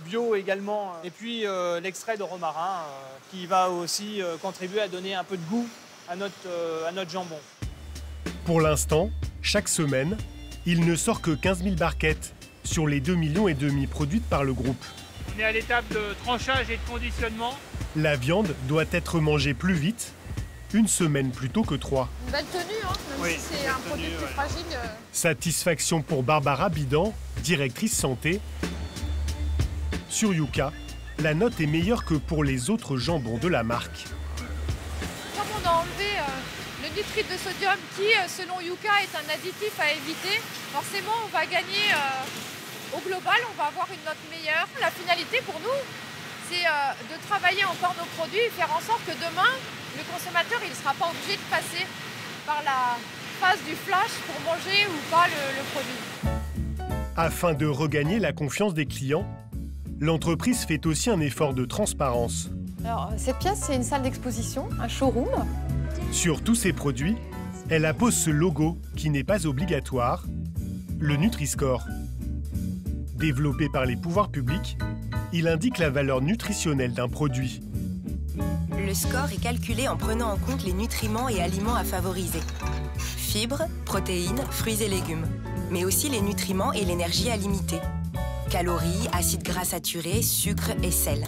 S14: bio également, et puis l'extrait de romarin qui va aussi contribuer à donner un peu de goût à notre jambon.
S18: Pour l'instant, chaque semaine, il ne sort que 15 000 barquettes sur les 2,5 millions produites par le groupe.
S14: On est à l'étape de tranchage et de conditionnement.
S18: La viande doit être mangée plus vite, 1 semaine plutôt que 3.
S2: Une belle tenue, hein, même si c'est un produit plus fragile.
S18: Satisfaction pour Barbara Bidan, directrice santé. Sur Yuka, la note est meilleure que pour les autres jambons de la marque.
S2: Comme on a enlevé le nitrite de sodium qui, selon Yuka, est un additif à éviter, forcément on va gagner, au global, on va avoir une note meilleure. La finalité pour nous, c'est de travailler encore nos produits et faire en sorte que demain, le consommateur il ne sera pas obligé de passer par la phase du flash pour manger ou pas le produit.
S18: Afin de regagner la confiance des clients, l'entreprise fait aussi un effort de transparence.
S2: Alors, cette pièce, c'est une salle d'exposition, un showroom.
S18: Sur tous ses produits, elle appose ce logo qui n'est pas obligatoire, le Nutri-Score. Développé par les pouvoirs publics, il indique la valeur nutritionnelle d'un produit.
S5: Le score est calculé en prenant en compte les nutriments et aliments à favoriser. Fibres, protéines, fruits et légumes, mais aussi les nutriments et l'énergie à limiter. Calories, acides gras saturés, sucre et sel.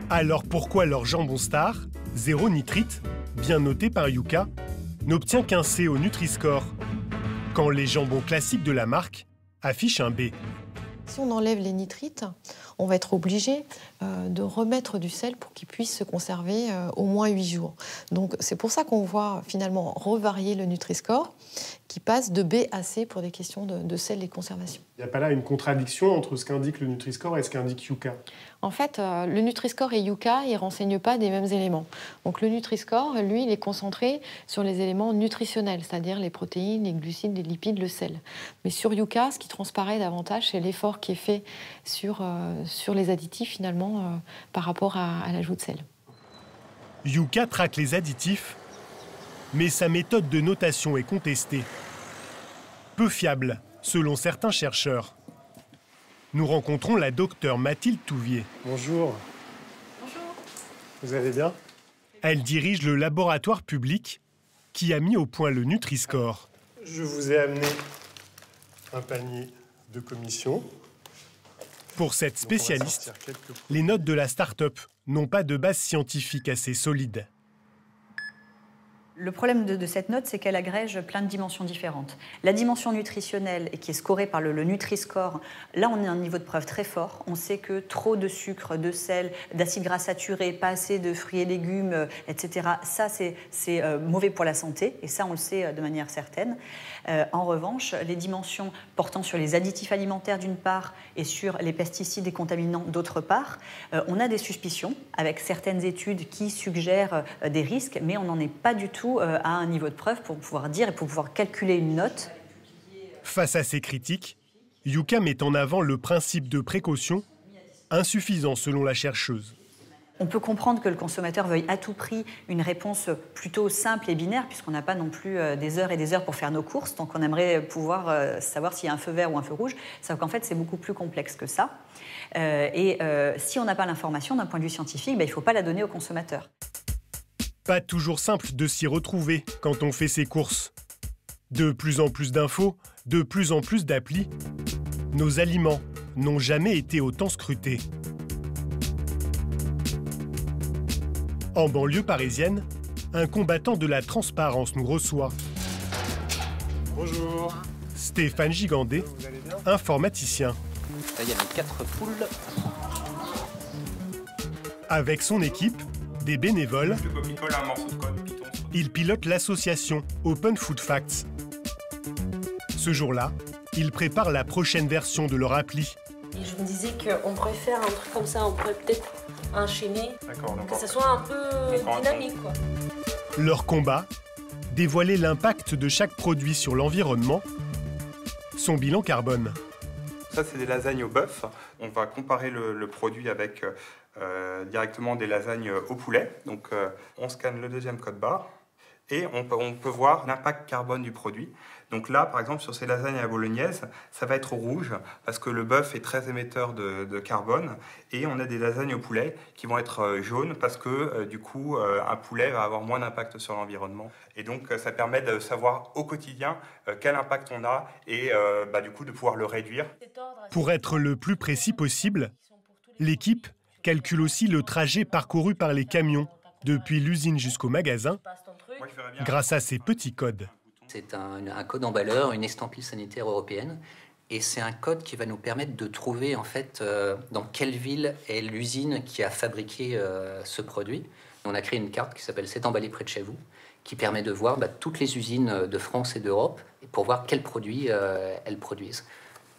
S18: Alors pourquoi leur jambon star, 0 nitrite, bien noté par Yuka, n'obtient qu'un C au Nutri-Score, quand les jambons classiques de la marque affichent un B?
S11: Si on enlève les nitrites, on va être obligé de remettre du sel pour qu'il puisse se conserver au moins 8 jours. Donc c'est pour ça qu'on voit finalement revarier le Nutri-Score, qui passe de B à C pour des questions de sel et de conservation.
S12: Il n'y a pas là une contradiction entre ce qu'indique le Nutri-Score et ce qu'indique Yuka?
S11: En fait, le Nutri-Score et Yuka, ils ne renseignent pas des mêmes éléments. Donc le Nutri-Score, lui, il est concentré sur les éléments nutritionnels, c'est-à-dire les protéines, les glucides, les lipides, le sel. Mais sur Yuka, ce qui transparaît davantage, c'est l'effort qui est fait sur les additifs, finalement, par rapport à l'ajout de sel.
S18: Yuka traque les additifs, mais sa méthode de notation est contestée. Peu fiable, selon certains chercheurs. Nous rencontrons la docteure Mathilde Touvier.
S12: Bonjour.
S2: Bonjour.
S12: Vous allez bien?
S18: Elle dirige le laboratoire public qui a mis au point le Nutri-Score.
S12: Je vous ai amené un panier de commission.
S18: Pour cette spécialiste, les notes de la start-up n'ont pas de base scientifique assez solide.
S15: Le problème de cette note, c'est qu'elle agrège plein de dimensions différentes. La dimension nutritionnelle, et qui est scorée par le Nutri-Score, là, on est à un niveau de preuve très fort. On sait que trop de sucre, de sel, d'acides gras saturés, pas assez de fruits et légumes, etc., ça, c'est mauvais pour la santé, et ça, on le sait de manière certaine. En revanche, les dimensions portant sur les additifs alimentaires, d'une part, et sur les pesticides et contaminants, d'autre part, on a des suspicions, avec certaines études qui suggèrent des risques, mais on n'en est pas du tout à un niveau de preuve pour pouvoir dire et pour pouvoir calculer une note.
S18: Face à ces critiques, Yuka met en avant le principe de précaution, insuffisant selon la chercheuse.
S15: On peut comprendre que le consommateur veuille à tout prix une réponse plutôt simple et binaire, puisqu'on n'a pas non plus des heures et des heures pour faire nos courses, donc on aimerait pouvoir savoir s'il y a un feu vert ou un feu rouge, sauf qu'en fait c'est beaucoup plus complexe que ça. Si on n'a pas l'information d'un point de vue scientifique, il ne faut pas la donner au consommateur.
S18: Pas toujours simple de s'y retrouver quand on fait ses courses. De plus en plus d'infos, de plus en plus d'applis. Nos aliments n'ont jamais été autant scrutés. En banlieue parisienne, un combattant de la transparence nous reçoit.
S12: Bonjour.
S18: Stéphane Gigandé, informaticien.
S16: Là, il y a les 4 poules.
S18: Avec son équipe, des bénévoles, il pilote l'association Open Food Facts. Ce jour-là, il prépare la prochaine version de leur appli.
S26: Et je me disais qu'on pourrait faire un truc comme ça, on pourrait peut-être
S17: enchaîné, que ce soit un peu dynamique, quoi.
S18: Leur combat, dévoiler l'impact de chaque produit sur l'environnement, son bilan carbone.
S19: Ça, c'est des lasagnes au bœuf. On va comparer le produit avec directement des lasagnes au poulet. Donc, on scanne le deuxième code barre et on peut voir l'impact carbone du produit. Donc là, par exemple, sur ces lasagnes à la bolognaise, ça va être rouge parce que le bœuf est très émetteur de carbone. Et on a des lasagnes au poulet qui vont être jaunes parce que du coup, un poulet va avoir moins d'impact sur l'environnement. Et donc, ça permet de savoir au quotidien quel impact on a et du coup, de pouvoir le réduire.
S18: Pour être le plus précis possible, l'équipe calcule aussi le trajet parcouru par les camions depuis l'usine jusqu'au magasin grâce à ces petits codes.
S16: C'est un code emballeur, une estampille sanitaire européenne. Et c'est un code qui va nous permettre de trouver en fait dans quelle ville est l'usine qui a fabriqué ce produit. On a créé une carte qui s'appelle « C'est emballé près de chez vous » qui permet de voir toutes les usines de France et d'Europe pour voir quels produits elles produisent.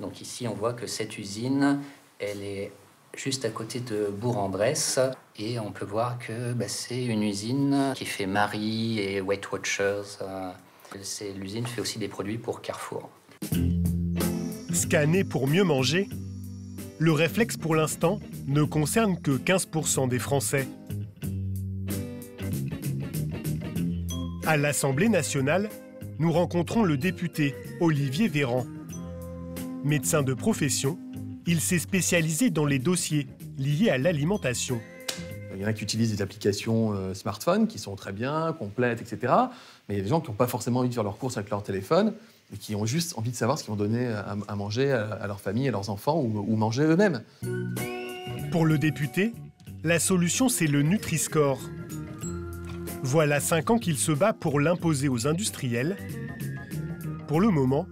S16: Donc ici, on voit que cette usine, elle est juste à côté de Bourg-en-Bresse. Et on peut voir que c'est une usine qui fait Marie et Weight Watchers. L'usine fait aussi des produits pour Carrefour.
S18: Scanner pour mieux manger, le réflexe pour l'instant ne concerne que 15% des Français. À l'Assemblée nationale, nous rencontrons le député Olivier Véran. Médecin de profession, il s'est spécialisé dans les dossiers liés à l'alimentation.
S24: Il y en a qui utilisent des applications smartphone qui sont très bien, complètes, etc. Mais il y a des gens qui n'ont pas forcément envie de faire leurs courses avec leur téléphone et qui ont juste envie de savoir ce qu'ils vont donner à manger à leur famille, à leurs enfants ou manger eux-mêmes.
S18: Pour le député, la solution, c'est le Nutri-Score. Voilà 5 ans qu'il se bat pour l'imposer aux industriels. Pour le moment,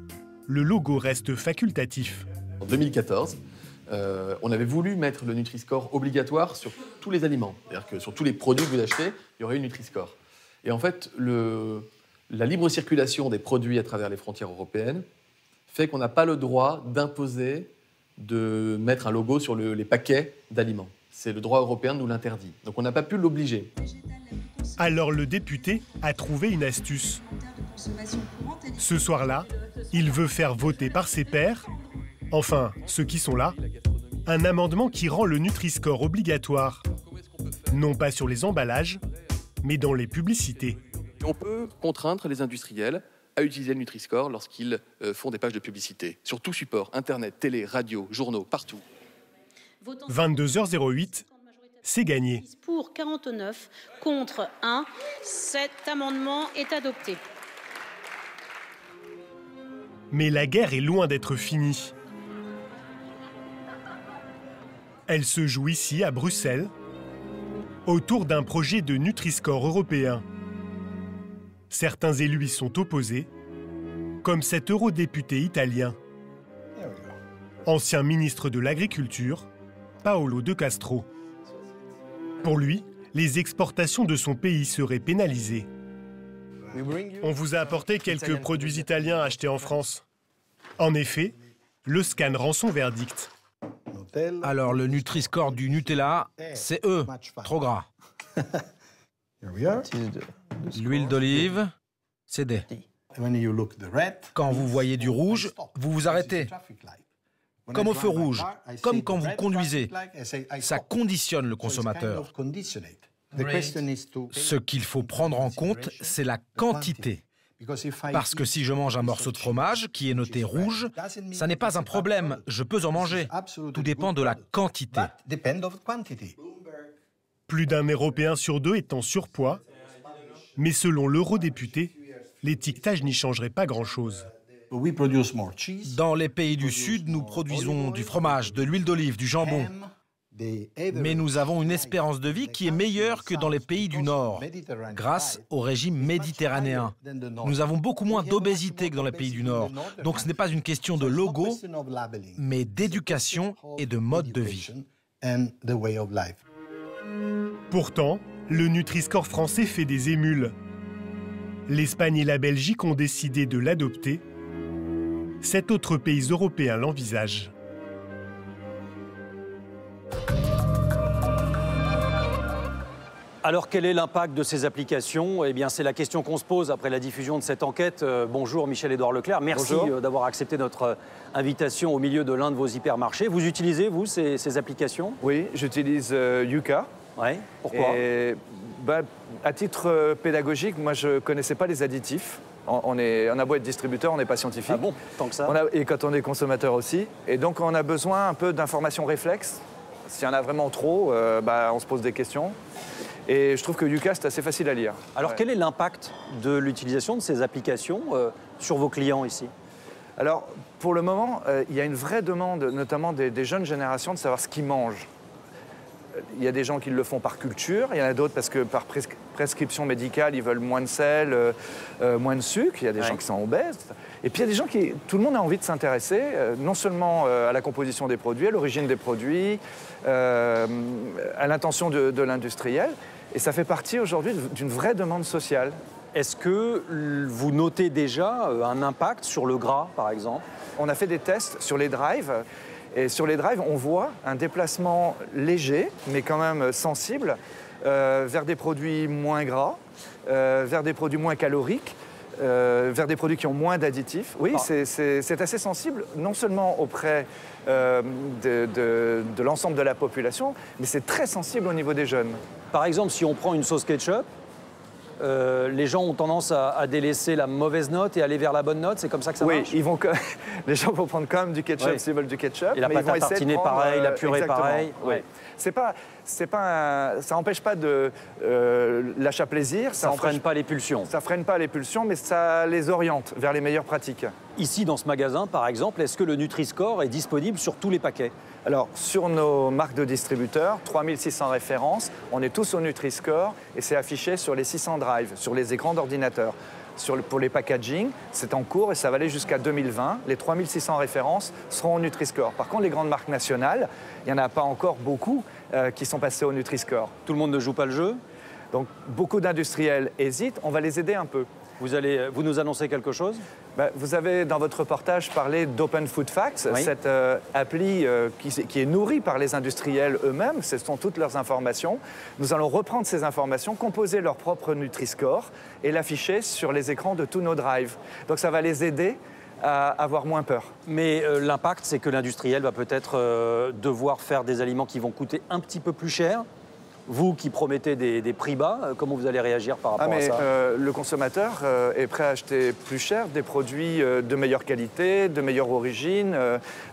S18: le logo reste facultatif.
S24: En 2014, on avait voulu mettre le Nutri-Score obligatoire sur tous les aliments. C'est-à-dire que sur tous les produits que vous achetez, il y aurait une Nutri-Score. Et en fait, la libre circulation des produits à travers les frontières européennes fait qu'on n'a pas le droit d'imposer de mettre un logo sur les paquets d'aliments. C'est le droit européen nous l'interdit. Donc on n'a pas pu l'obliger.
S18: Alors le député a trouvé une astuce. Ce soir-là, il veut faire voter par ses pairs, enfin ceux qui sont là, un amendement qui rend le Nutri-Score obligatoire. Non pas sur les emballages, mais dans les publicités.
S24: On peut contraindre les industriels à utiliser le Nutri-Score lorsqu'ils font des pages de publicité. Sur tout support, internet, télé, radio, journaux, partout.
S18: 22h08, c'est gagné.
S20: Pour 49, contre 1, cet amendement est adopté.
S18: Mais la guerre est loin d'être finie. Elle se joue ici, à Bruxelles, autour d'un projet de Nutri-Score européen. Certains élus y sont opposés, comme cet eurodéputé italien. Ancien ministre de l'Agriculture, Paolo De Castro. Pour lui, les exportations de son pays seraient pénalisées. On vous a apporté quelques produits italiens achetés en France. En effet, le scan rend son verdict.
S21: Alors le Nutri-Score du Nutella, c'est E, trop gras. L'huile d'olive, c'est D. Quand vous voyez du rouge, vous vous arrêtez. Comme au feu rouge, comme quand vous conduisez. Ça conditionne le consommateur. Ce qu'il faut prendre en compte, c'est la quantité. Parce que si je mange un morceau de fromage qui est noté rouge, ça n'est pas un problème, je peux en manger. Tout dépend de la quantité.
S18: Plus d'un Européen sur 2 est en surpoids, mais selon l'eurodéputé, l'étiquetage n'y changerait pas grand-chose.
S21: Dans les pays du Sud, nous produisons du fromage, de l'huile d'olive, du jambon. Mais nous avons une espérance de vie qui est meilleure que dans les pays du Nord, grâce au régime méditerranéen. Nous avons beaucoup moins d'obésité que dans les pays du Nord. Donc ce n'est pas une question de logo, mais d'éducation et de mode de vie.
S18: Pourtant, le Nutri-Score français fait des émules. L'Espagne et la Belgique ont décidé de l'adopter. 7 autres pays européens l'envisagent.
S1: Alors, quel est l'impact de ces applications? Eh bien, c'est la question qu'on se pose après la diffusion de cette enquête. Bonjour Michel-Édouard Leclerc, merci d'avoir accepté notre invitation au milieu de l'un de vos hypermarchés. Vous utilisez, vous, ces applications?
S3: Oui, j'utilise Yuka.
S1: Ouais. Pourquoi?
S3: À titre pédagogique, moi, je ne connaissais pas les additifs. On a beau être distributeur, on n'est pas scientifique.
S1: Ah bon, tant que ça.
S3: Et quand on est consommateur aussi. Et donc, on a besoin un peu d'informations réflexes. S'il y en a vraiment trop, on se pose des questions. Et je trouve que Yuka, c'est assez facile à lire.
S1: Alors, quel est l'impact de l'utilisation de ces applications sur vos clients ici?
S3: Alors, pour le moment, il y a une vraie demande, notamment des jeunes générations, de savoir ce qu'ils mangent. Il y a des gens qui le font par culture, il y en a d'autres parce que par prescription médicale, ils veulent moins de sel, moins de sucre. Il y a des gens qui sont obèses. Et puis il y a des gens qui... Tout le monde a envie de s'intéresser, non seulement à la composition des produits, à l'origine des produits, à l'intention de l'industriel. Et ça fait partie aujourd'hui d'une vraie demande sociale.
S1: Est-ce que vous notez déjà un impact sur le gras, par exemple?
S3: On a fait des tests sur les drives. Et sur les drives, on voit un déplacement léger, mais quand même sensible, vers des produits moins gras, vers des produits moins caloriques, vers des produits qui ont moins d'additifs. Oui, c'est assez sensible, non seulement auprès de l'ensemble de la population, mais c'est très sensible au niveau des jeunes.
S1: Par exemple, si on prend une sauce ketchup, les gens ont tendance à délaisser la mauvaise note et aller vers la bonne note, c'est comme ça que ça marche?
S3: Oui, les gens vont prendre quand même du ketchup s'ils veulent du ketchup.
S1: Et la pâte à tartiner pareil, la purée pareil.
S3: Ouais. Ça n'empêche pas de l'achat plaisir.
S1: Ça ne freine pas les pulsions.
S3: Ça ne freine pas les pulsions, mais ça les oriente vers les meilleures pratiques.
S1: Ici, dans ce magasin, par exemple, est-ce que le Nutri-Score est disponible sur tous les paquets?
S3: Alors, sur nos marques de distributeurs, 3600 références, on est tous au Nutri-Score et c'est affiché sur les 600 drives, sur les écrans d'ordinateur. Pour les packaging, c'est en cours et ça va aller jusqu'à 2020. Les 3600 références seront au Nutri-Score. Par contre, les grandes marques nationales, il n'y en a pas encore beaucoup qui sont passées au Nutri-Score.
S1: Tout le monde ne joue pas le jeu?
S3: Donc, beaucoup d'industriels hésitent. On va les aider un peu.
S1: Vous nous annoncez quelque chose?
S3: Vous avez dans votre reportage parlé d'Open Food Facts, cette appli qui est nourrie par les industriels eux-mêmes, ce sont toutes leurs informations. Nous allons reprendre ces informations, composer leur propre Nutri-Score et l'afficher sur les écrans de tous nos drives. Donc ça va les aider à avoir moins peur.
S1: Mais l'impact, c'est que l'industriel va peut-être devoir faire des aliments qui vont coûter un petit peu plus cher. Vous qui promettez des prix bas, comment vous allez réagir par rapport à ça?
S3: Le consommateur est prêt à acheter plus cher des produits de meilleure qualité, de meilleure origine,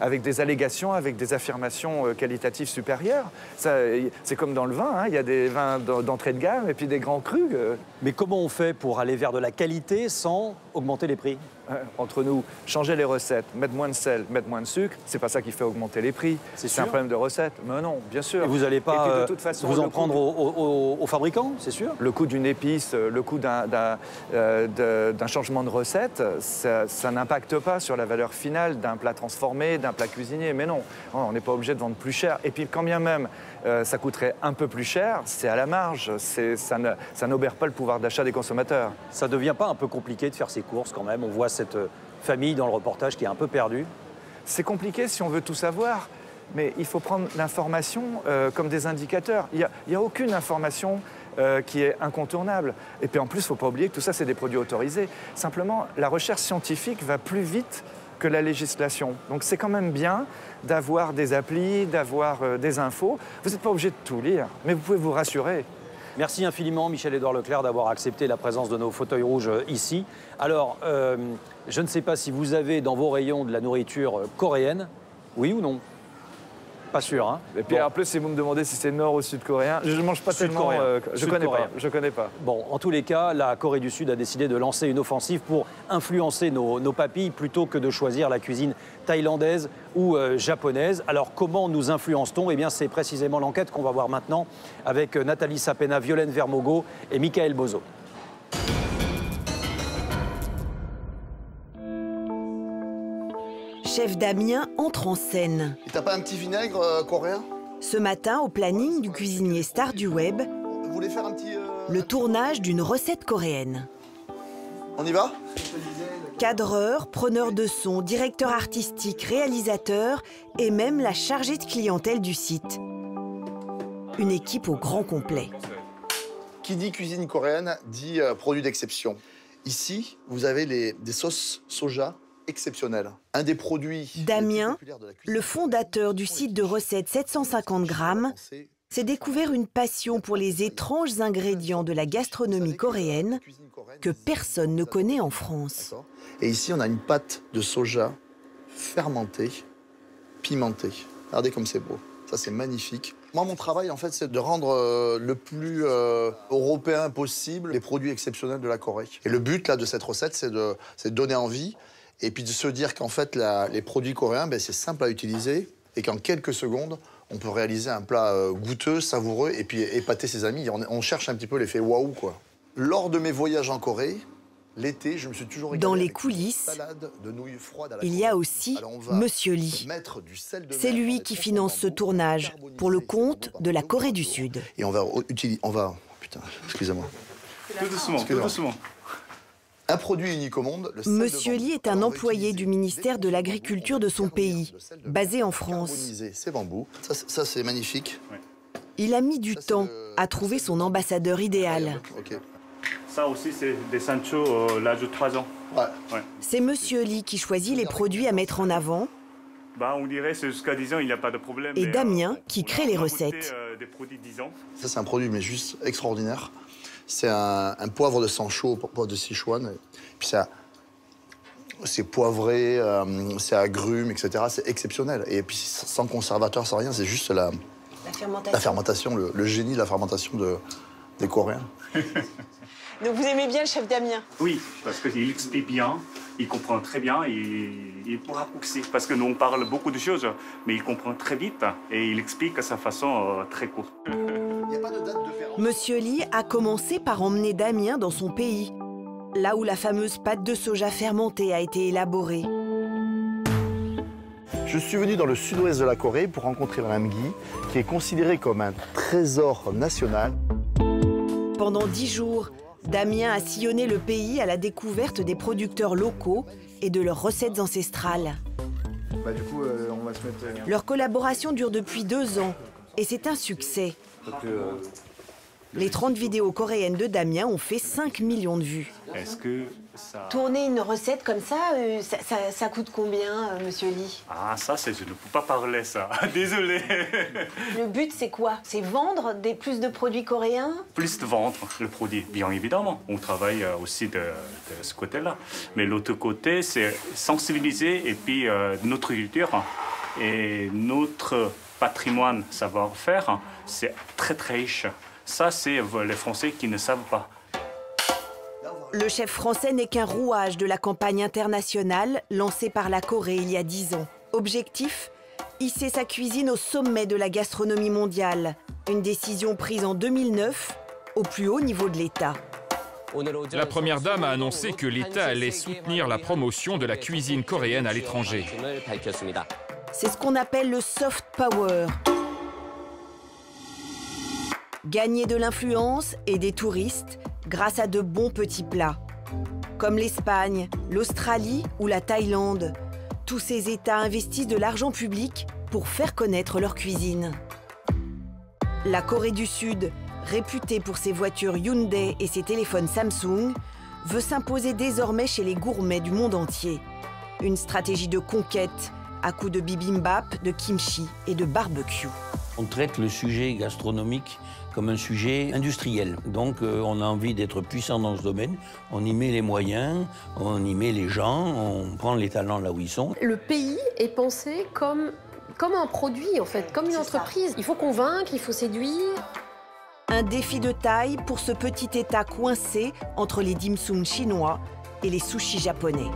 S3: avec des allégations, avec des affirmations qualitatives supérieures. C'est comme dans le vin, il y a des vins d'entrée de gamme et puis des grands crus.
S1: Mais comment on fait pour aller vers de la qualité sans augmenter les prix?
S3: Entre nous, changer les recettes, mettre moins de sel, mettre moins de sucre, c'est pas ça qui fait augmenter les prix. C'est un problème de recette. Mais non, bien sûr.
S1: Et vous n'allez pas de toute façon, vous en prendre aux fabricants, c'est sûr?
S3: Le coût d'une épice, le coût d'un changement de recette, ça n'impacte pas sur la valeur finale d'un plat transformé, d'un plat cuisinier. Mais non, on n'est pas obligé de vendre plus cher. Et puis quand bien même ça coûterait un peu plus cher, c'est à la marge. Ça n'obère pas le pouvoir d'achat des consommateurs.
S1: Ça ne devient pas un peu compliqué de faire ses courses quand même? On voit cette famille dans le reportage qui est un peu perdue.
S3: C'est compliqué si on veut tout savoir, mais il faut prendre l'information comme des indicateurs. Il n'y a aucune information qui est incontournable. Et puis en plus, il ne faut pas oublier que tout ça, c'est des produits autorisés. Simplement, la recherche scientifique va plus vite que la législation. Donc c'est quand même bien d'avoir des applis, d'avoir des infos. Vous n'êtes pas obligé de tout lire, mais vous pouvez vous rassurer.
S1: Merci infiniment, Michel-Édouard Leclerc, d'avoir accepté la présence de nos fauteuils rouges ici. Alors, je ne sais pas si vous avez dans vos rayons de la nourriture coréenne, oui ou non? Pas sûr, hein?
S3: Et puis en plus, si vous me demandez si c'est nord ou sud-coréen, je ne mange pas tellement, je connais pas.
S1: Bon, en tous les cas, la Corée du Sud a décidé de lancer une offensive pour influencer nos papilles plutôt que de choisir la cuisine thaïlandaise ou japonaise. Alors comment nous influence-t-on? Eh bien, c'est précisément l'enquête qu'on va voir maintenant avec Nathalie Sapena, Violaine Vermogo et Michael Bozo.
S7: Chef d'Amiens entre en scène.
S22: Et t'as pas un petit vinaigre coréen?
S7: Ce matin, au planning du cuisinier star du web,
S22: vous voulez faire un petit,
S7: le tournage d'une recette coréenne.
S22: On y va?
S7: Cadreur, preneur de son, directeur artistique, réalisateur et même la chargée de clientèle du site. Une équipe au grand complet.
S22: Qui dit cuisine coréenne dit produit d'exception. Ici, vous avez des sauces soja exceptionnelles. Un des produits...
S7: Damien, le fondateur du site de recettes 750 grammes, s'est découvert une passion pour les étranges ingrédients de la gastronomie coréenne que personne ne connaît en France.
S22: Et ici, on a une pâte de soja fermentée, pimentée. Regardez comme c'est beau. Ça, c'est magnifique. Moi, mon travail, en fait, c'est de rendre le plus européen possible les produits exceptionnels de la Corée. Et le but, là, de cette recette, c'est de donner envie et puis de se dire qu'en fait, les produits coréens, c'est simple à utiliser et qu'en quelques secondes, on peut réaliser un plat goûteux, savoureux et puis épater ses amis. On cherche un petit peu l'effet waouh, quoi. Lors de mes voyages en Corée, l'été, je me suis toujours régalé.
S7: Dans les coulisses, il y a aussi Monsieur Lee. C'est lui qui finance ce tournage pour le compte de la Corée du Sud.
S22: Et on va... Putain, excusez-moi.
S4: Tout doucement, tout doucement.
S22: Un produit unique au monde.
S7: Monsieur Lee est un employé du ministère de l'Agriculture de son pays, basé en France.
S22: C'est bambou. Ça c'est magnifique.
S7: Il a mis du temps à trouver son ambassadeur idéal.
S4: Okay. Ça aussi, c'est des sancho l'âge de 3 ans.
S22: Ouais.
S7: C'est Monsieur Lee qui choisit les produits à mettre en avant.
S4: On dirait que jusqu'à 10 ans, il n'y a pas de problème.
S7: Et Damien qui crée les recettes.
S4: Des produits 10 ans.
S22: Ça, c'est un produit mais juste extraordinaire. C'est un poivre de Sancho, poivre de Sichuan. Puis c'est poivré, c'est agrumes, etc. C'est exceptionnel. Et puis sans conservateur, sans rien, c'est juste la fermentation, le génie de la fermentation des Coréens.
S7: Donc vous aimez bien le chef Damien?
S4: Oui, parce qu'il explique bien, il comprend très bien, il pourra pousser. Parce que nous, on parle beaucoup de choses, mais il comprend très vite et il explique à sa façon très courte.
S7: Monsieur Lee a commencé par emmener Damien dans son pays, là où la fameuse pâte de soja fermentée a été élaborée.
S22: Je suis venu dans le sud-ouest de la Corée pour rencontrer Mme Gi, qui est considérée comme un trésor national.
S7: Pendant 10 jours, Damien a sillonné le pays à la découverte des producteurs locaux et de leurs recettes ancestrales.
S3: Du coup, on va se mettre...
S7: Leur collaboration dure depuis 2 ans et c'est un succès. Les 30 vidéos coréennes de Damien ont fait 5 millions de vues.
S4: Est-ce que ça...
S7: Tourner une recette comme ça, ça coûte combien, Monsieur Lee?
S4: Ah, ça, je ne peux pas parler, ça. Désolé.
S7: Le but, c'est quoi? C'est vendre plus de produits coréens?
S4: Plus de vendre le produit, bien évidemment. On travaille aussi de ce côté-là. Mais l'autre côté, c'est sensibiliser et puis notre culture et notre patrimoine savoir-faire, c'est très, très riche. Ça, c'est les Français qui ne savent pas.
S7: Le chef français n'est qu'un rouage de la campagne internationale lancée par la Corée il y a 10 ans. Objectif, hisser sa cuisine au sommet de la gastronomie mondiale. Une décision prise en 2009, au plus haut niveau de l'État.
S6: La première dame a annoncé que l'État allait soutenir la promotion de la cuisine coréenne à l'étranger.
S7: C'est ce qu'on appelle le soft power. Gagner de l'influence et des touristes grâce à de bons petits plats. Comme l'Espagne, l'Australie ou la Thaïlande, tous ces États investissent de l'argent public pour faire connaître leur cuisine. La Corée du Sud, réputée pour ses voitures Hyundai et ses téléphones Samsung, veut s'imposer désormais chez les gourmets du monde entier. Une stratégie de conquête à coups de bibimbap, de kimchi et de barbecue.
S9: On traite le sujet gastronomique comme un sujet industriel. Donc on a envie d'être puissant dans ce domaine, on y met les moyens, on y met les gens, on prend les talents là où ils sont.
S17: Le pays est pensé comme un produit, en fait, comme une entreprise. Il faut convaincre, il faut séduire.
S7: Un défi de taille pour ce petit État coincé entre les dim sum chinois et les sushis japonais.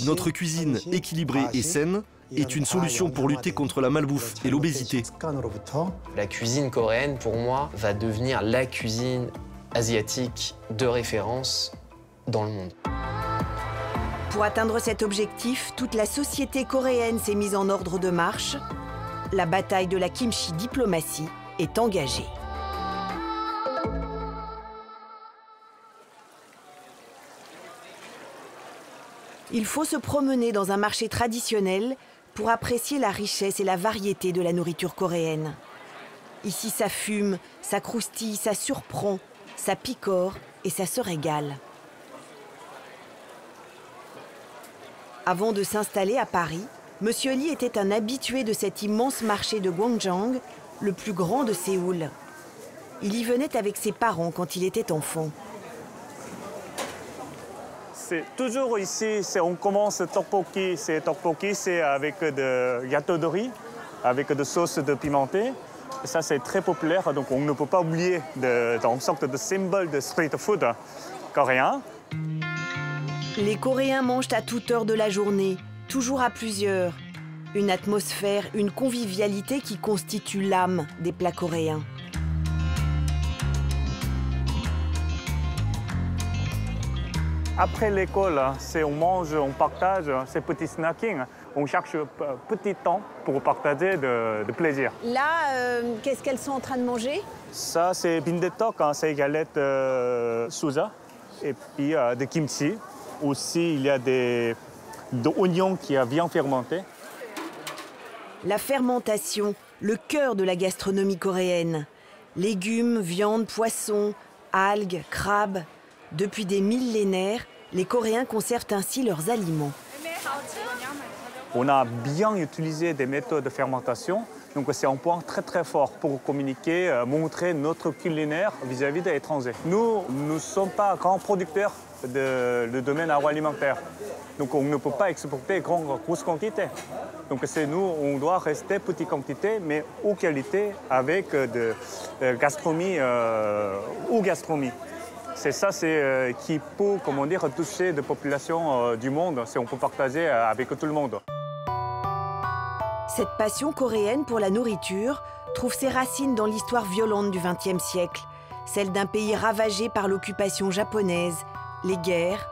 S23: Notre cuisine équilibrée et saine est une solution pour lutter contre la malbouffe et l'obésité.
S25: La cuisine coréenne, pour moi, va devenir la cuisine asiatique de référence dans le monde.
S7: Pour atteindre cet objectif, toute la société coréenne s'est mise en ordre de marche. La bataille de la kimchi diplomatie est engagée. Il faut se promener dans un marché traditionnel pour apprécier la richesse et la variété de la nourriture coréenne. Ici, ça fume, ça croustille, ça surprend, ça picore et ça se régale. Avant de s'installer à Paris, Monsieur Lee était un habitué de cet immense marché de Gwangjang, le plus grand de Séoul. Il y venait avec ses parents quand il était enfant.
S5: C'est toujours ici, on commence tteokbokki. Tteokbokki, c'est avec de gâteau de riz, avec de sauce de pimentée. Et ça, c'est très populaire, donc on ne peut pas oublier une sorte de symbole de street food coréen.
S7: Les Coréens mangent à toute heure de la journée, toujours à plusieurs. Une atmosphère, une convivialité qui constitue l'âme des plats coréens.
S5: Après l'école, on mange, on partage ces petits snackings. On cherche petit temps pour partager de plaisir.
S7: Là, qu'est-ce qu'elles sont en train de manger?
S5: Ça, c'est bindaetteok, c'est galettes soja et puis de kimchi. Aussi, il y a de l'oignon qui a bien fermenté.
S7: La fermentation, le cœur de la gastronomie coréenne. Légumes, viande, poissons, algues, crabes. Depuis des millénaires, les Coréens conservent ainsi leurs aliments.
S5: On a bien utilisé des méthodes de fermentation, donc c'est un point très très fort pour communiquer, montrer notre culinaire vis-à-vis des étrangers. Nous ne sommes pas grands producteurs de domaine agroalimentaire, donc on ne peut pas exporter grosses quantités. Donc c'est nous, on doit rester petite quantité, mais haute qualité avec de gastronomie ou gastronomie. C'est ça qui peut, comment dire, toucher des populations du monde, si on peut partager avec tout le monde.
S7: Cette passion coréenne pour la nourriture trouve ses racines dans l'histoire violente du XXe siècle, celle d'un pays ravagé par l'occupation japonaise, les guerres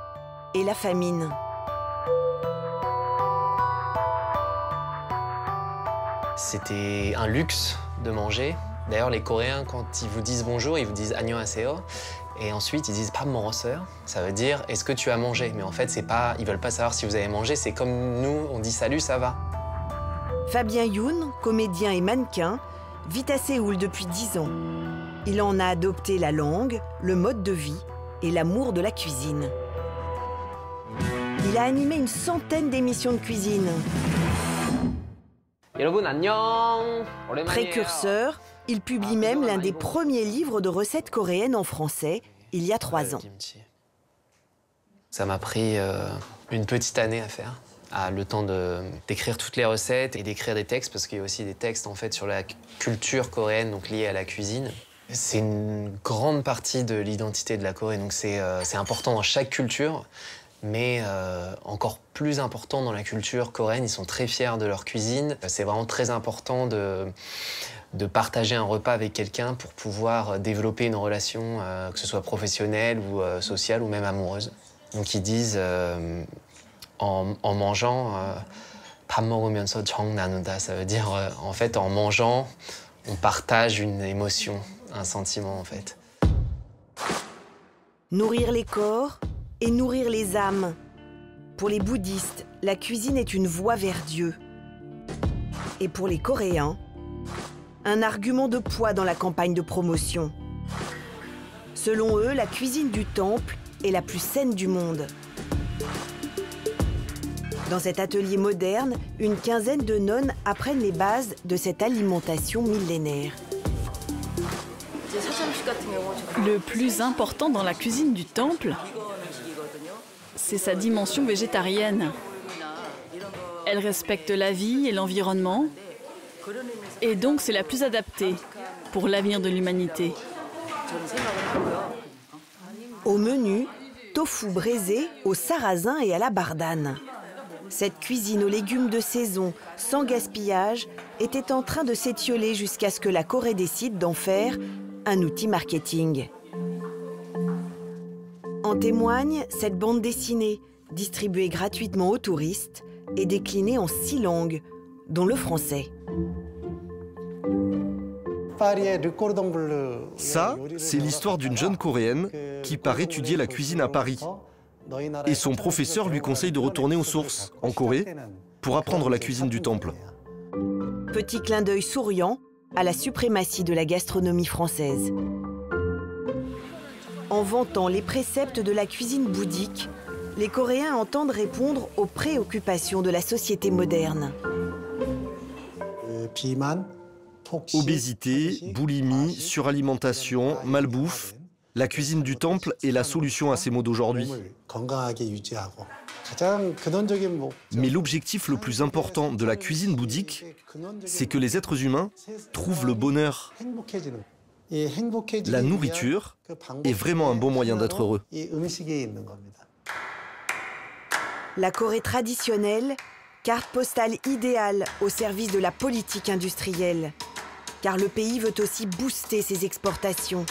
S7: et la famine.
S25: C'était un luxe de manger. D'ailleurs, les Coréens, quand ils vous disent bonjour, ils vous disent annyeonghaseyo. Et ensuite, ils disent pas moroseur. Ça veut dire est-ce que tu as mangé? Mais en fait, c'est pas, ils veulent pas savoir si vous avez mangé. C'est comme nous, on dit salut, ça va.
S7: Fabien Youn, comédien et mannequin, vit à Séoul depuis 10 ans. Il en a adopté la langue, le mode de vie et l'amour de la cuisine. Il a animé une centaine d'émissions de cuisine. Précurseur, il publie même l'un des premiers livres de recettes coréennes en français, il y a 3 ans.
S25: Ça m'a pris une petite année à faire. Le temps d'écrire toutes les recettes et d'écrire des textes, parce qu'il y a aussi des textes en fait sur la culture coréenne, donc liés à la cuisine. C'est une grande partie de l'identité de la Corée, donc c'est important dans chaque culture. Mais encore plus important dans la culture coréenne, ils sont très fiers de leur cuisine. C'est vraiment très important de partager un repas avec quelqu'un pour pouvoir développer une relation, que ce soit professionnelle ou sociale ou même amoureuse. Donc ils disent, en mangeant, 밥 먹으면서 정 나눈다, ça veut dire, en fait, en mangeant, on partage une émotion, un sentiment, en fait.
S7: Nourrir les corps et nourrir les âmes. Pour les bouddhistes, la cuisine est une voie vers Dieu. Et pour les Coréens, un argument de poids dans la campagne de promotion. Selon eux, la cuisine du temple est la plus saine du monde. Dans cet atelier moderne, une quinzaine de nonnes apprennent les bases de cette alimentation millénaire.
S8: Le plus important dans la cuisine du temple, c'est sa dimension végétarienne. Elle respecte la vie et l'environnement, et donc c'est la plus adaptée pour l'avenir de l'humanité.
S7: Au menu, tofu braisé au sarrasin et à la bardane. Cette cuisine aux légumes de saison, sans gaspillage, était en train de s'étioler jusqu'à ce que la Corée décide d'en faire un outil marketing. En témoigne cette bande dessinée, distribuée gratuitement aux touristes et déclinée en 6 langues, dont le français.
S23: Ça, c'est l'histoire d'une jeune Coréenne qui part étudier la cuisine à Paris. Et son professeur lui conseille de retourner aux sources, en Corée, pour apprendre la cuisine du temple.
S7: Petit clin d'œil souriant à la suprématie de la gastronomie française. En vantant les préceptes de la cuisine bouddhique, les Coréens entendent répondre aux préoccupations de la société moderne.
S23: Obésité, boulimie, suralimentation, malbouffe. La cuisine du temple est la solution à ces maux d'aujourd'hui. Mais l'objectif le plus important de la cuisine bouddhique, c'est que les êtres humains trouvent le bonheur. La nourriture est vraiment un bon moyen d'être heureux.
S7: La Corée traditionnelle, carte postale idéale au service de la politique industrielle. Car le pays veut aussi booster ses exportations.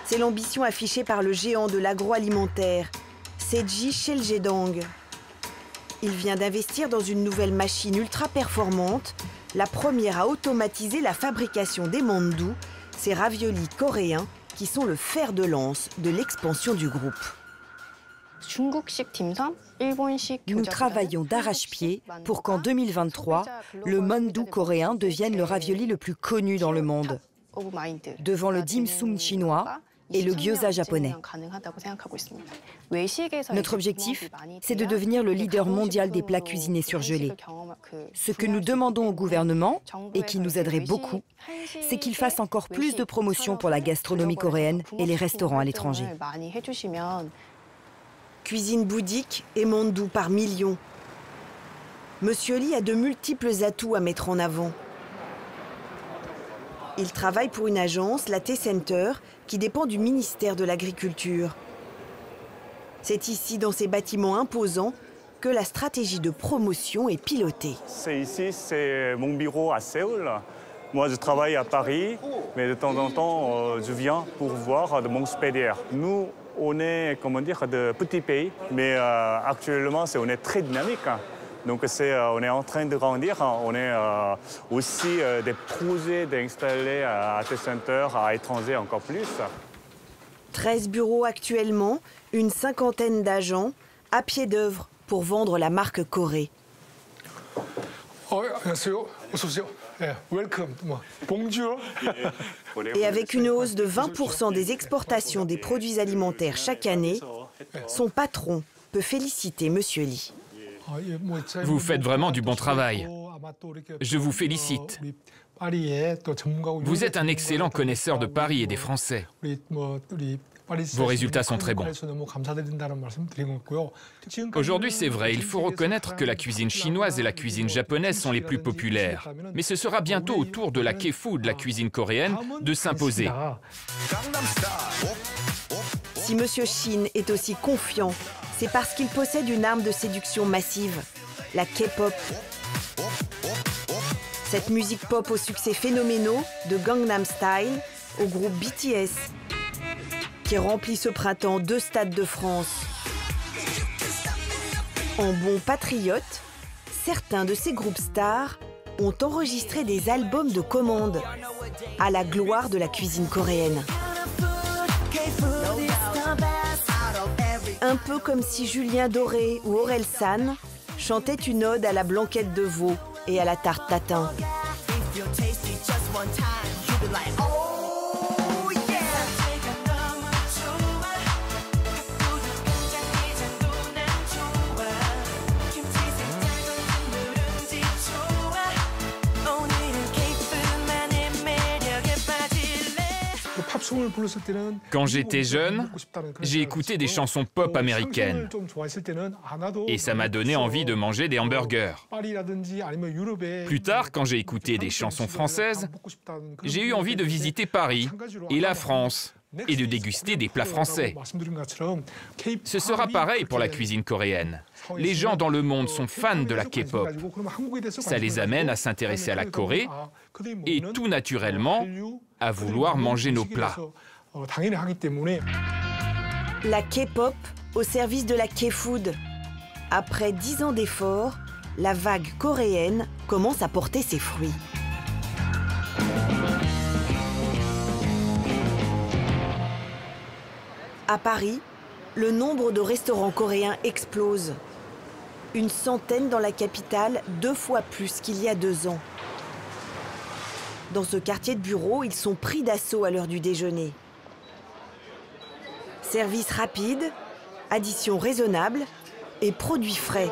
S7: C'est l'ambition affichée par le géant de l'agroalimentaire, Seiji Cheiljedang. Il vient d'investir dans une nouvelle machine ultra performante, la première à automatiser la fabrication des mandu, ces raviolis coréens qui sont le fer de lance de l'expansion du groupe.
S2: Nous travaillons d'arrache-pied pour qu'en 2023, le mandu coréen devienne le ravioli le plus connu dans le monde, devant le dim sum chinois et le gyoza japonais. Notre objectif, c'est de devenir le leader mondial des plats cuisinés surgelés. Ce que nous demandons au gouvernement, et qui nous aiderait beaucoup, c'est qu'il fasse encore plus de promotion pour la gastronomie coréenne et les restaurants à l'étranger.
S7: Cuisine bouddhique et mandu par millions. Monsieur Lee a de multiples atouts à mettre en avant. Il travaille pour une agence, la T-Center, qui dépend du ministère de l'Agriculture. C'est ici, dans ces bâtiments imposants, que la stratégie de promotion est pilotée.
S5: Ici, c'est mon bureau à Séoul. Moi, je travaille à Paris, mais de temps en temps, je viens pour voir de mon expédiaire. Nous, on est, comment dire, de petits pays, mais actuellement, on est très dynamique. Donc, on est en train de grandir. On est aussi des projets d'installer à T-Center à l'étranger encore plus.
S7: 13 bureaux actuellement, une cinquantaine d'agents, à pied d'œuvre pour vendre la marque Corée. Et avec une hausse de 20% des exportations des produits alimentaires chaque année, son patron peut féliciter Monsieur Lee.
S6: Vous faites vraiment du bon travail. Je vous félicite. Vous êtes un excellent connaisseur de Paris et des Français. Vos résultats sont très bons. Aujourd'hui, c'est vrai, il faut reconnaître que la cuisine chinoise et la cuisine japonaise sont les plus populaires. Mais ce sera bientôt au tour de la K-food, la cuisine coréenne, de s'imposer.
S7: Si Monsieur Shin est aussi confiant, c'est parce qu'il possède une arme de séduction massive, la K-pop. Cette musique pop aux succès phénoménaux, de Gangnam Style au groupe BTS, qui remplit ce printemps 2 stades de France. En bon patriote, certains de ces groupes stars ont enregistré des albums de commande à la gloire de la cuisine coréenne. Un peu comme si Julien Doré ou Aurel San chantaient une ode à la blanquette de veau et à la tarte tatin.
S6: Quand j'étais jeune, j'ai écouté des chansons pop américaines. Et ça m'a donné envie de manger des hamburgers. Plus tard, quand j'ai écouté des chansons françaises, j'ai eu envie de visiter Paris et la France et de déguster des plats français. Ce sera pareil pour la cuisine coréenne. Les gens dans le monde sont fans de la K-pop. Ça les amène à s'intéresser à la Corée et tout naturellement à vouloir manger nos plats.
S7: La K-pop au service de la K-food. Après 10 ans d'efforts, la vague coréenne commence à porter ses fruits. À Paris, le nombre de restaurants coréens explose. Une centaine dans la capitale, 2 fois plus qu'il y a 2 ans. Dans ce quartier de bureau, ils sont pris d'assaut à l'heure du déjeuner. Service rapide, addition raisonnable et produits frais.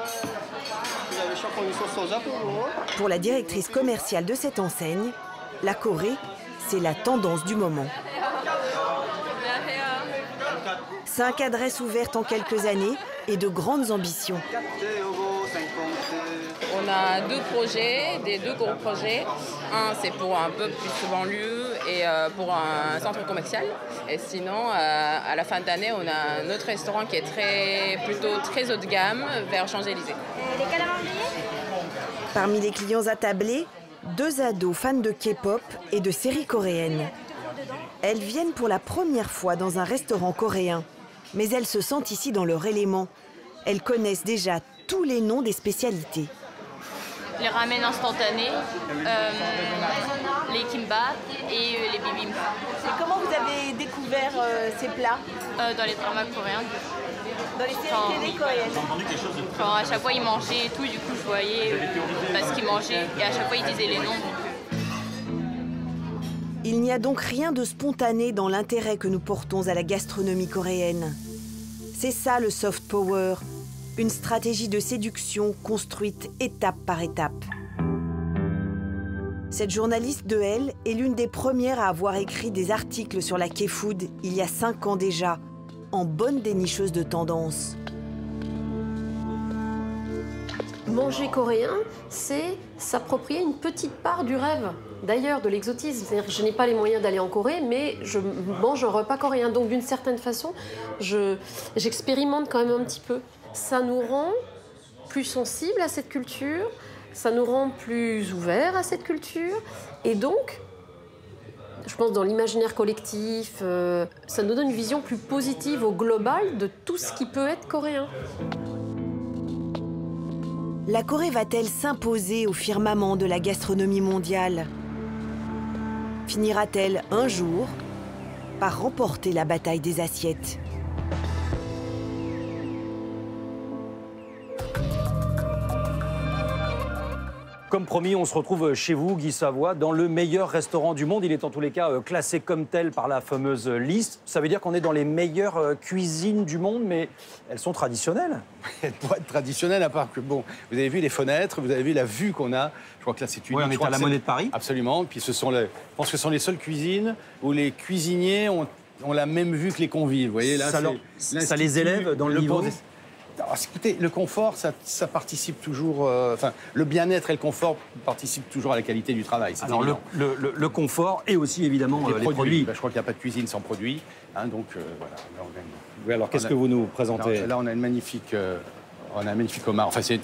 S7: Pour la directrice commerciale de cette enseigne, la Corée, c'est la tendance du moment. 5 adresses ouvertes en quelques années et de grandes ambitions.
S10: On a 2 projets, deux gros projets. Un, c'est pour un peu plus banlieue et pour un centre commercial. Et sinon, à la fin de l'année, on a un autre restaurant qui est plutôt très haut de gamme vers Champs-Élysées.
S7: Parmi les clients attablés, 2 ados fans de K-pop et de séries coréennes. Elles viennent pour la première fois dans un restaurant coréen. Mais elles se sentent ici dans leur élément. Elles connaissent déjà tous les noms des spécialités.
S11: Les ramen instantanés, les kimbap et les bibimbap.
S7: Et comment vous avez découvert ces plats?
S11: Dans les dramas coréens.
S7: Dans les séries télé coréennes.
S11: J'ai entendu quelque chose de... à chaque fois, ils mangeaient et tout, du coup, je voyais ce qu'ils mangeaient. Et à chaque fois, ils disaient les noms.
S7: Il n'y a donc rien de spontané dans l'intérêt que nous portons à la gastronomie coréenne. C'est ça le soft power, une stratégie de séduction construite étape par étape. Cette journaliste de Elle est l'une des premières à avoir écrit des articles sur la K-food il y a 5 ans déjà, en bonne dénicheuse de tendance.
S17: Manger coréen, c'est s'approprier une petite part du rêve, d'ailleurs de l'exotisme. C'est-à-dire que je n'ai pas les moyens d'aller en Corée, mais je mange un repas coréen. Donc d'une certaine façon, j'expérimente quand même un petit peu. Ça nous rend plus sensibles à cette culture, ça nous rend plus ouverts à cette culture. Et donc, je pense dans l'imaginaire collectif, ça nous donne une vision plus positive au global de tout ce qui peut être coréen.
S7: La Corée va-t-elle s'imposer au firmament de la gastronomie mondiale? Finira-t-elle un jour par remporter la bataille des assiettes?
S1: Comme promis, on se retrouve chez vous, Guy Savoy, dans le meilleur restaurant du monde. Il est en tous les cas classé comme tel par la fameuse liste. Ça veut dire qu'on est dans les meilleures cuisines du monde, mais elles sont traditionnelles.
S13: Elles pourraient être traditionnelles, à part que, bon, vous avez vu les fenêtres, vous avez vu la vue qu'on a. Je crois que là, c'est une...
S1: Oui, on est à la Monnaie de Paris.
S13: Absolument. Puis je pense que ce sont les seules cuisines où les cuisiniers ont la même vue que les convives. Vous voyez, là,
S1: ça les élève dans le niveau.
S13: Alors, écoutez, le confort, ça participe toujours... le bien-être et le confort participent toujours à la qualité du travail.
S1: Alors, le confort et aussi, évidemment, les produits.
S13: Ben, je crois qu'il n'y a pas de cuisine sans produits. Hein, donc, voilà. Là,
S1: oui, alors, qu'est-ce que vous nous présentez?
S13: Là, on a une magnifique homard. Enfin, c'est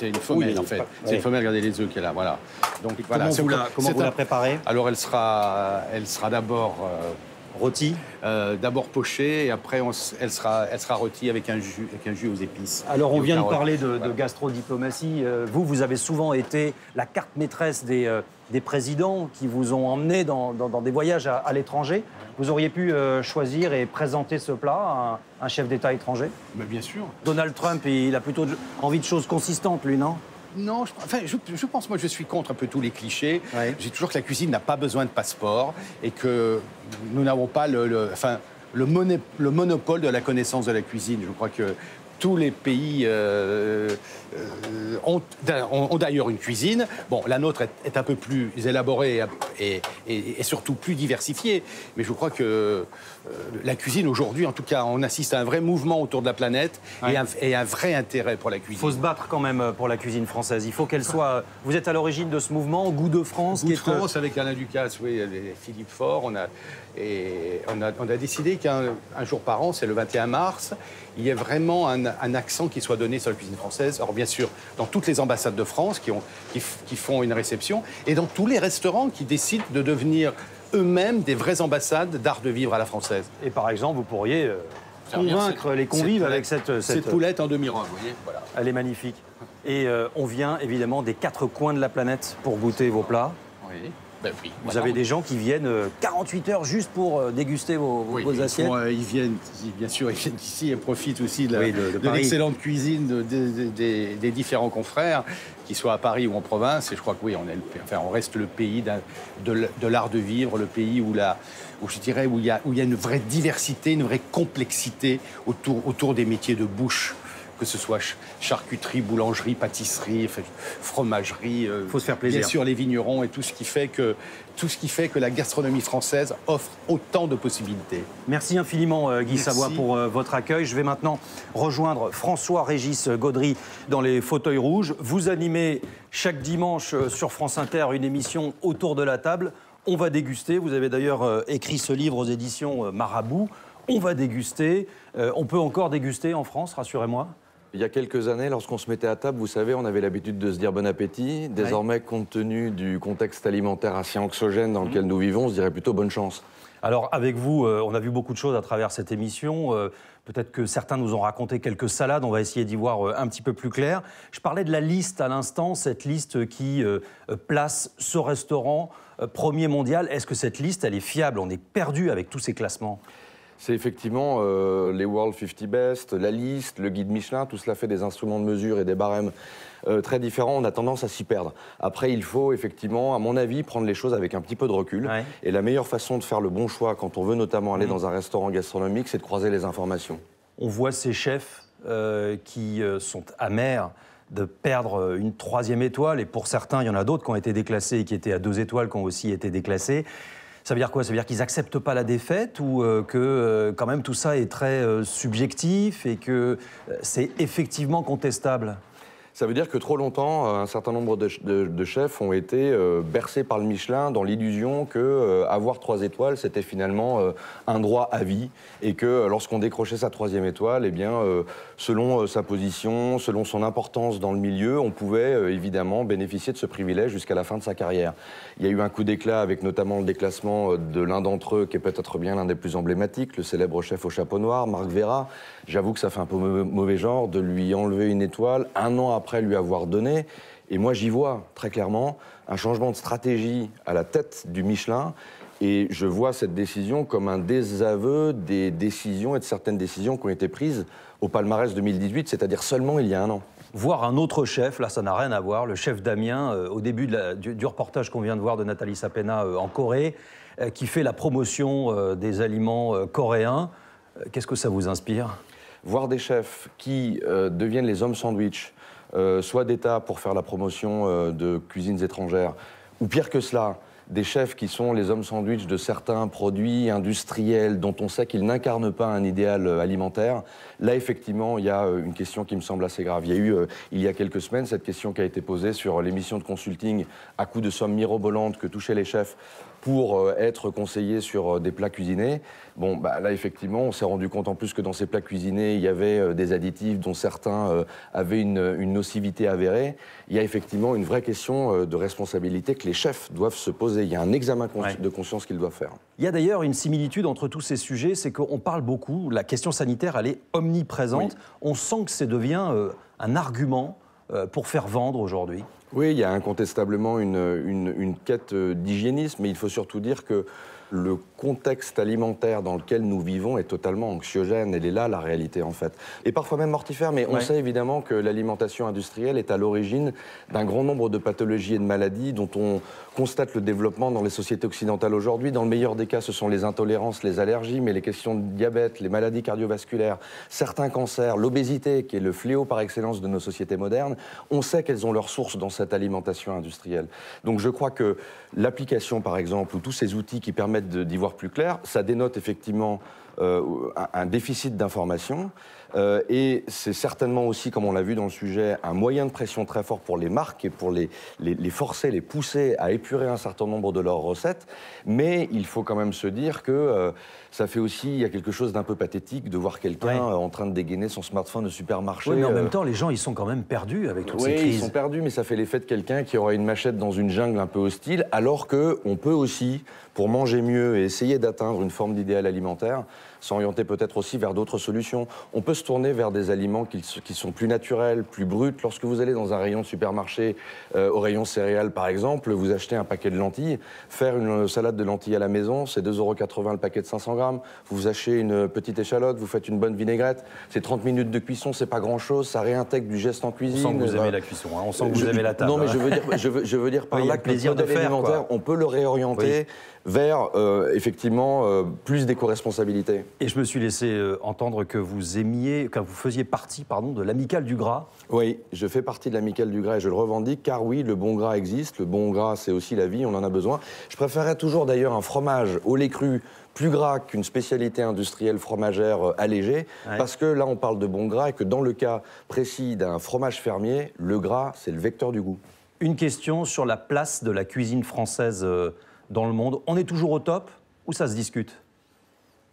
S13: une femelle, en fait. C'est une femelle, regardez les œufs qu'elle a, voilà. Donc, voilà.
S1: Comment vous la préparez?
S13: Alors, elle sera d'abord...
S1: rôtie,
S13: d'abord pochée et après elle sera rôtie avec un jus aux épices.
S1: Alors on vient de parler de gastrodiplomatie. Vous avez souvent été la carte maîtresse des présidents qui vous ont emmené dans des voyages à l'étranger. Vous auriez pu choisir et présenter ce plat à un chef d'État étranger?
S13: Mais bien sûr.
S1: Donald Trump, il a plutôt envie de choses consistantes, lui, non?
S13: Non, je pense, moi, je suis contre un peu tous les clichés. Ouais. J'ai toujours que la cuisine n'a pas besoin de passeport et que nous n'avons pas le monopole de la connaissance de la cuisine. Je crois que tous les pays ont d'ailleurs une cuisine. Bon, la nôtre est un peu plus élaborée et surtout plus diversifiée. Mais je crois que la cuisine, aujourd'hui, en tout cas, on assiste à un vrai mouvement autour de la planète et un vrai intérêt pour la cuisine.
S1: Il faut se battre quand même pour la cuisine française. Il faut qu'elle soit... Vous êtes à l'origine de ce mouvement, Goût de France.
S13: Goût de France, avec Alain Ducasse, oui, et Philippe Faure. On a décidé qu'un jour par an, c'est le 21 mars, il y ait vraiment un accent qui soit donné sur la cuisine française. Alors bien sûr, dans toutes les ambassades de France qui font une réception, et dans tous les restaurants qui décident de devenir eux-mêmes des vraies ambassades d'art de vivre à la française.
S1: Et par exemple, vous pourriez convaincre les convives avec cette
S13: poulette en demi-rang, vous voyez, voilà.
S1: Elle est magnifique. Et on vient évidemment des 4 coins de la planète pour goûter vos plats.
S13: Oui. Ben oui.
S1: Vous avez des gens qui viennent 48 heures juste pour déguster vos assiettes.
S13: Ils viennent, bien sûr, ils viennent ici et profitent aussi de
S1: Paris.
S13: l'excellente cuisine des différents confrères, qu'ils soient à Paris ou en province. Et je crois que oui, on reste le pays de l'art de vivre, le pays où il y a une vraie diversité, une vraie complexité autour des métiers de bouche. Que ce soit charcuterie, boulangerie, pâtisserie, fromagerie,
S1: faut se faire plaisir.
S13: Bien sûr les vignerons et tout ce qui fait que la gastronomie française offre autant de possibilités.
S1: Merci infiniment Guy Savoie pour votre accueil. Je vais maintenant rejoindre François-Régis Gaudry dans les fauteuils rouges. Vous animez chaque dimanche sur France Inter une émission autour de la table. On va déguster. Vous avez d'ailleurs écrit ce livre aux éditions Marabout. On va déguster. On peut encore déguster en France, rassurez-moi.
S12: Il y a quelques années, lorsqu'on se mettait à table, vous savez, on avait l'habitude de se dire bon appétit. Désormais, compte tenu du contexte alimentaire assez anxiogène dans lequel nous vivons, on se dirait plutôt bonne chance.
S1: Alors, avec vous, on a vu beaucoup de choses à travers cette émission. Peut-être que certains nous ont raconté quelques salades. On va essayer d'y voir un petit peu plus clair. Je parlais de la liste à l'instant, cette liste qui place ce restaurant premier mondial. Est-ce que cette liste, elle est fiable? On est perdu avec tous ces classements.
S12: C'est effectivement les World 50 Best, la liste, le guide Michelin, tout cela fait des instruments de mesure et des barèmes très différents. On a tendance à s'y perdre. Après, il faut effectivement, à mon avis, prendre les choses avec un petit peu de recul. Ouais. Et la meilleure façon de faire le bon choix quand on veut notamment aller dans un restaurant gastronomique, c'est de croiser les informations.
S1: On voit ces chefs qui sont amers de perdre une 3e étoile. Et pour certains, il y en a d'autres qui ont été déclassés et qui étaient à 2 étoiles, qui ont aussi été déclassés. Ça veut dire quoi? Ça veut dire qu'ils n'acceptent pas la défaite ou que quand même tout ça est très subjectif et que c'est effectivement contestable?
S12: Ça veut dire que trop longtemps, un certain nombre de chefs ont été bercés par le Michelin dans l'illusion que avoir 3 étoiles, c'était finalement un droit à vie et que lorsqu'on décrochait sa 3e étoile, eh bien, selon sa position, selon son importance dans le milieu, on pouvait évidemment bénéficier de ce privilège jusqu'à la fin de sa carrière. Il y a eu un coup d'éclat avec notamment le déclassement de l'un d'entre eux, qui est peut-être bien l'un des plus emblématiques, le célèbre chef au chapeau noir, Marc Vera. J'avoue que ça fait un peu mauvais genre de lui enlever une étoile un an après lui avoir donné. Et moi, j'y vois très clairement un changement de stratégie à la tête du Michelin. Et je vois cette décision comme un désaveu des décisions et de certaines décisions qui ont été prises au palmarès 2018, c'est-à-dire seulement il y a un an.
S1: Voir un autre chef, là ça n'a rien à voir, le chef Damien, au début du reportage qu'on vient de voir de Nathalie Sapena en Corée, qui fait la promotion des aliments coréens. Qu'est-ce que ça vous inspire?
S12: Voir des chefs qui deviennent les hommes sandwich, soit d'État pour faire la promotion de cuisines étrangères, ou pire que cela, des chefs qui sont les hommes sandwich de certains produits industriels dont on sait qu'ils n'incarnent pas un idéal alimentaire, là effectivement il y a une question qui me semble assez grave. Il y a eu il y a quelques semaines cette question qui a été posée sur l'émission de consulting à coups de sommes mirobolantes que touchaient les chefs pour être conseillés sur des plats cuisinés. Bon, bah, là, effectivement, on s'est rendu compte en plus que dans ces plats cuisinés, il y avait des additifs dont certains avaient une nocivité avérée. Il y a effectivement une vraie question de responsabilité que les chefs doivent se poser. Il y a un examen de conscience qu'ils doivent faire.
S1: Il y a d'ailleurs une similitude entre tous ces sujets, c'est qu'on parle beaucoup, la question sanitaire, elle est omniprésente. Oui. On sent que ça devient un argument pour faire vendre aujourd'hui.
S12: Oui, il y a incontestablement une quête d'hygiénisme, mais il faut surtout dire que le contexte alimentaire dans lequel nous vivons est totalement anxiogène. Elle est là, la réalité, en fait. Et parfois même mortifère, mais on sait évidemment que l'alimentation industrielle est à l'origine d'un grand nombre de pathologies et de maladies dont on constate le développement dans les sociétés occidentales aujourd'hui. Dans le meilleur des cas, ce sont les intolérances, les allergies, mais les questions de diabète, les maladies cardiovasculaires, certains cancers, l'obésité, qui est le fléau par excellence de nos sociétés modernes, on sait qu'elles ont leur source dans cette alimentation industrielle. Donc je crois que l'application, par exemple, ou tous ces outils qui permettent d'y voir plus clair, ça dénote effectivement un déficit d'information. Et c'est certainement aussi, comme on l'a vu dans le sujet, un moyen de pression très fort pour les marques et pour les forcer, les pousser à épurer un certain nombre de leurs recettes. Mais il faut quand même se dire que ça fait aussi, il y a quelque chose d'un peu pathétique de voir quelqu'un en train de dégainer son smartphone au supermarché.
S1: Oui, mais en même temps, les gens, ils sont quand même perdus avec toutes ces crises.
S12: Oui, ils sont perdus, mais ça fait l'effet de quelqu'un qui aurait une machette dans une jungle un peu hostile, alors qu'on peut aussi, pour manger mieux et essayer d'atteindre une forme d'idéal alimentaire, s'orienter peut-être aussi vers d'autres solutions. On peut se tourner vers des aliments qui sont plus naturels, plus bruts. Lorsque vous allez dans un rayon de supermarché, au rayon céréales par exemple, vous achetez un paquet de lentilles. Faire une salade de lentilles à la maison, c'est 2,80 € le paquet de 500 grammes. Vous achetez une petite échalote, vous faites une bonne vinaigrette. C'est 30 minutes de cuisson, c'est pas grand-chose. Ça réintègre du geste en cuisine.
S1: On sent que vous aimez la cuisson, hein. On sent que vous aimez la table.
S12: Non, mais je veux dire par là que le mode alimentaire, on peut le réorienter vers, effectivement, plus d'éco-responsabilité.
S1: Et je me suis laissé entendre que vous faisiez partie, de l'Amicale du Gras.
S12: Oui, je fais partie de l'Amicale du Gras et je le revendique, car oui, le bon gras existe. Le bon gras, c'est aussi la vie, on en a besoin. Je préférerais toujours d'ailleurs un fromage au lait cru plus gras qu'une spécialité industrielle fromagère allégée, parce que là, on parle de bon gras et que dans le cas précis d'un fromage fermier, le gras, c'est le vecteur du goût.
S1: Une question sur la place de la cuisine française dans le monde. On est toujours au top ou ça se discute?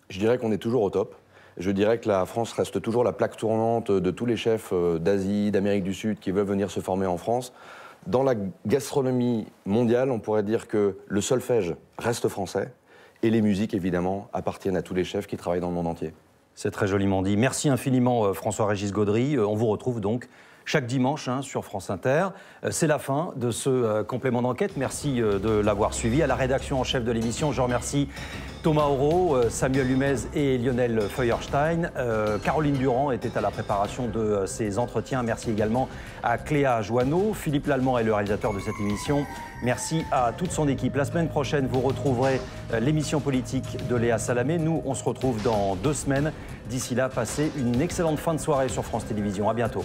S12: Je dirais qu'on est toujours au top. Je dirais que la France reste toujours la plaque tournante de tous les chefs d'Asie, d'Amérique du Sud qui veulent venir se former en France. Dans la gastronomie mondiale, on pourrait dire que le solfège reste français et les musiques, évidemment, appartiennent à tous les chefs qui travaillent dans le monde entier.
S1: C'est très joliment dit. Merci infiniment François-Régis Gaudry. On vous retrouve donc chaque dimanche sur France Inter. C'est la fin de ce complément d'enquête. Merci de l'avoir suivi. À la rédaction en chef de l'émission, je remercie Thomas Auro, Samuel Lumez et Lionel Feuerstein. Caroline Durand était à la préparation de ces entretiens. Merci également à Cléa Joanneau. Philippe Lallemand est le réalisateur de cette émission. Merci à toute son équipe. La semaine prochaine, vous retrouverez l'émission politique de Léa Salamé. Nous, on se retrouve dans 2 semaines. D'ici là, passez une excellente fin de soirée sur France Télévisions. À bientôt.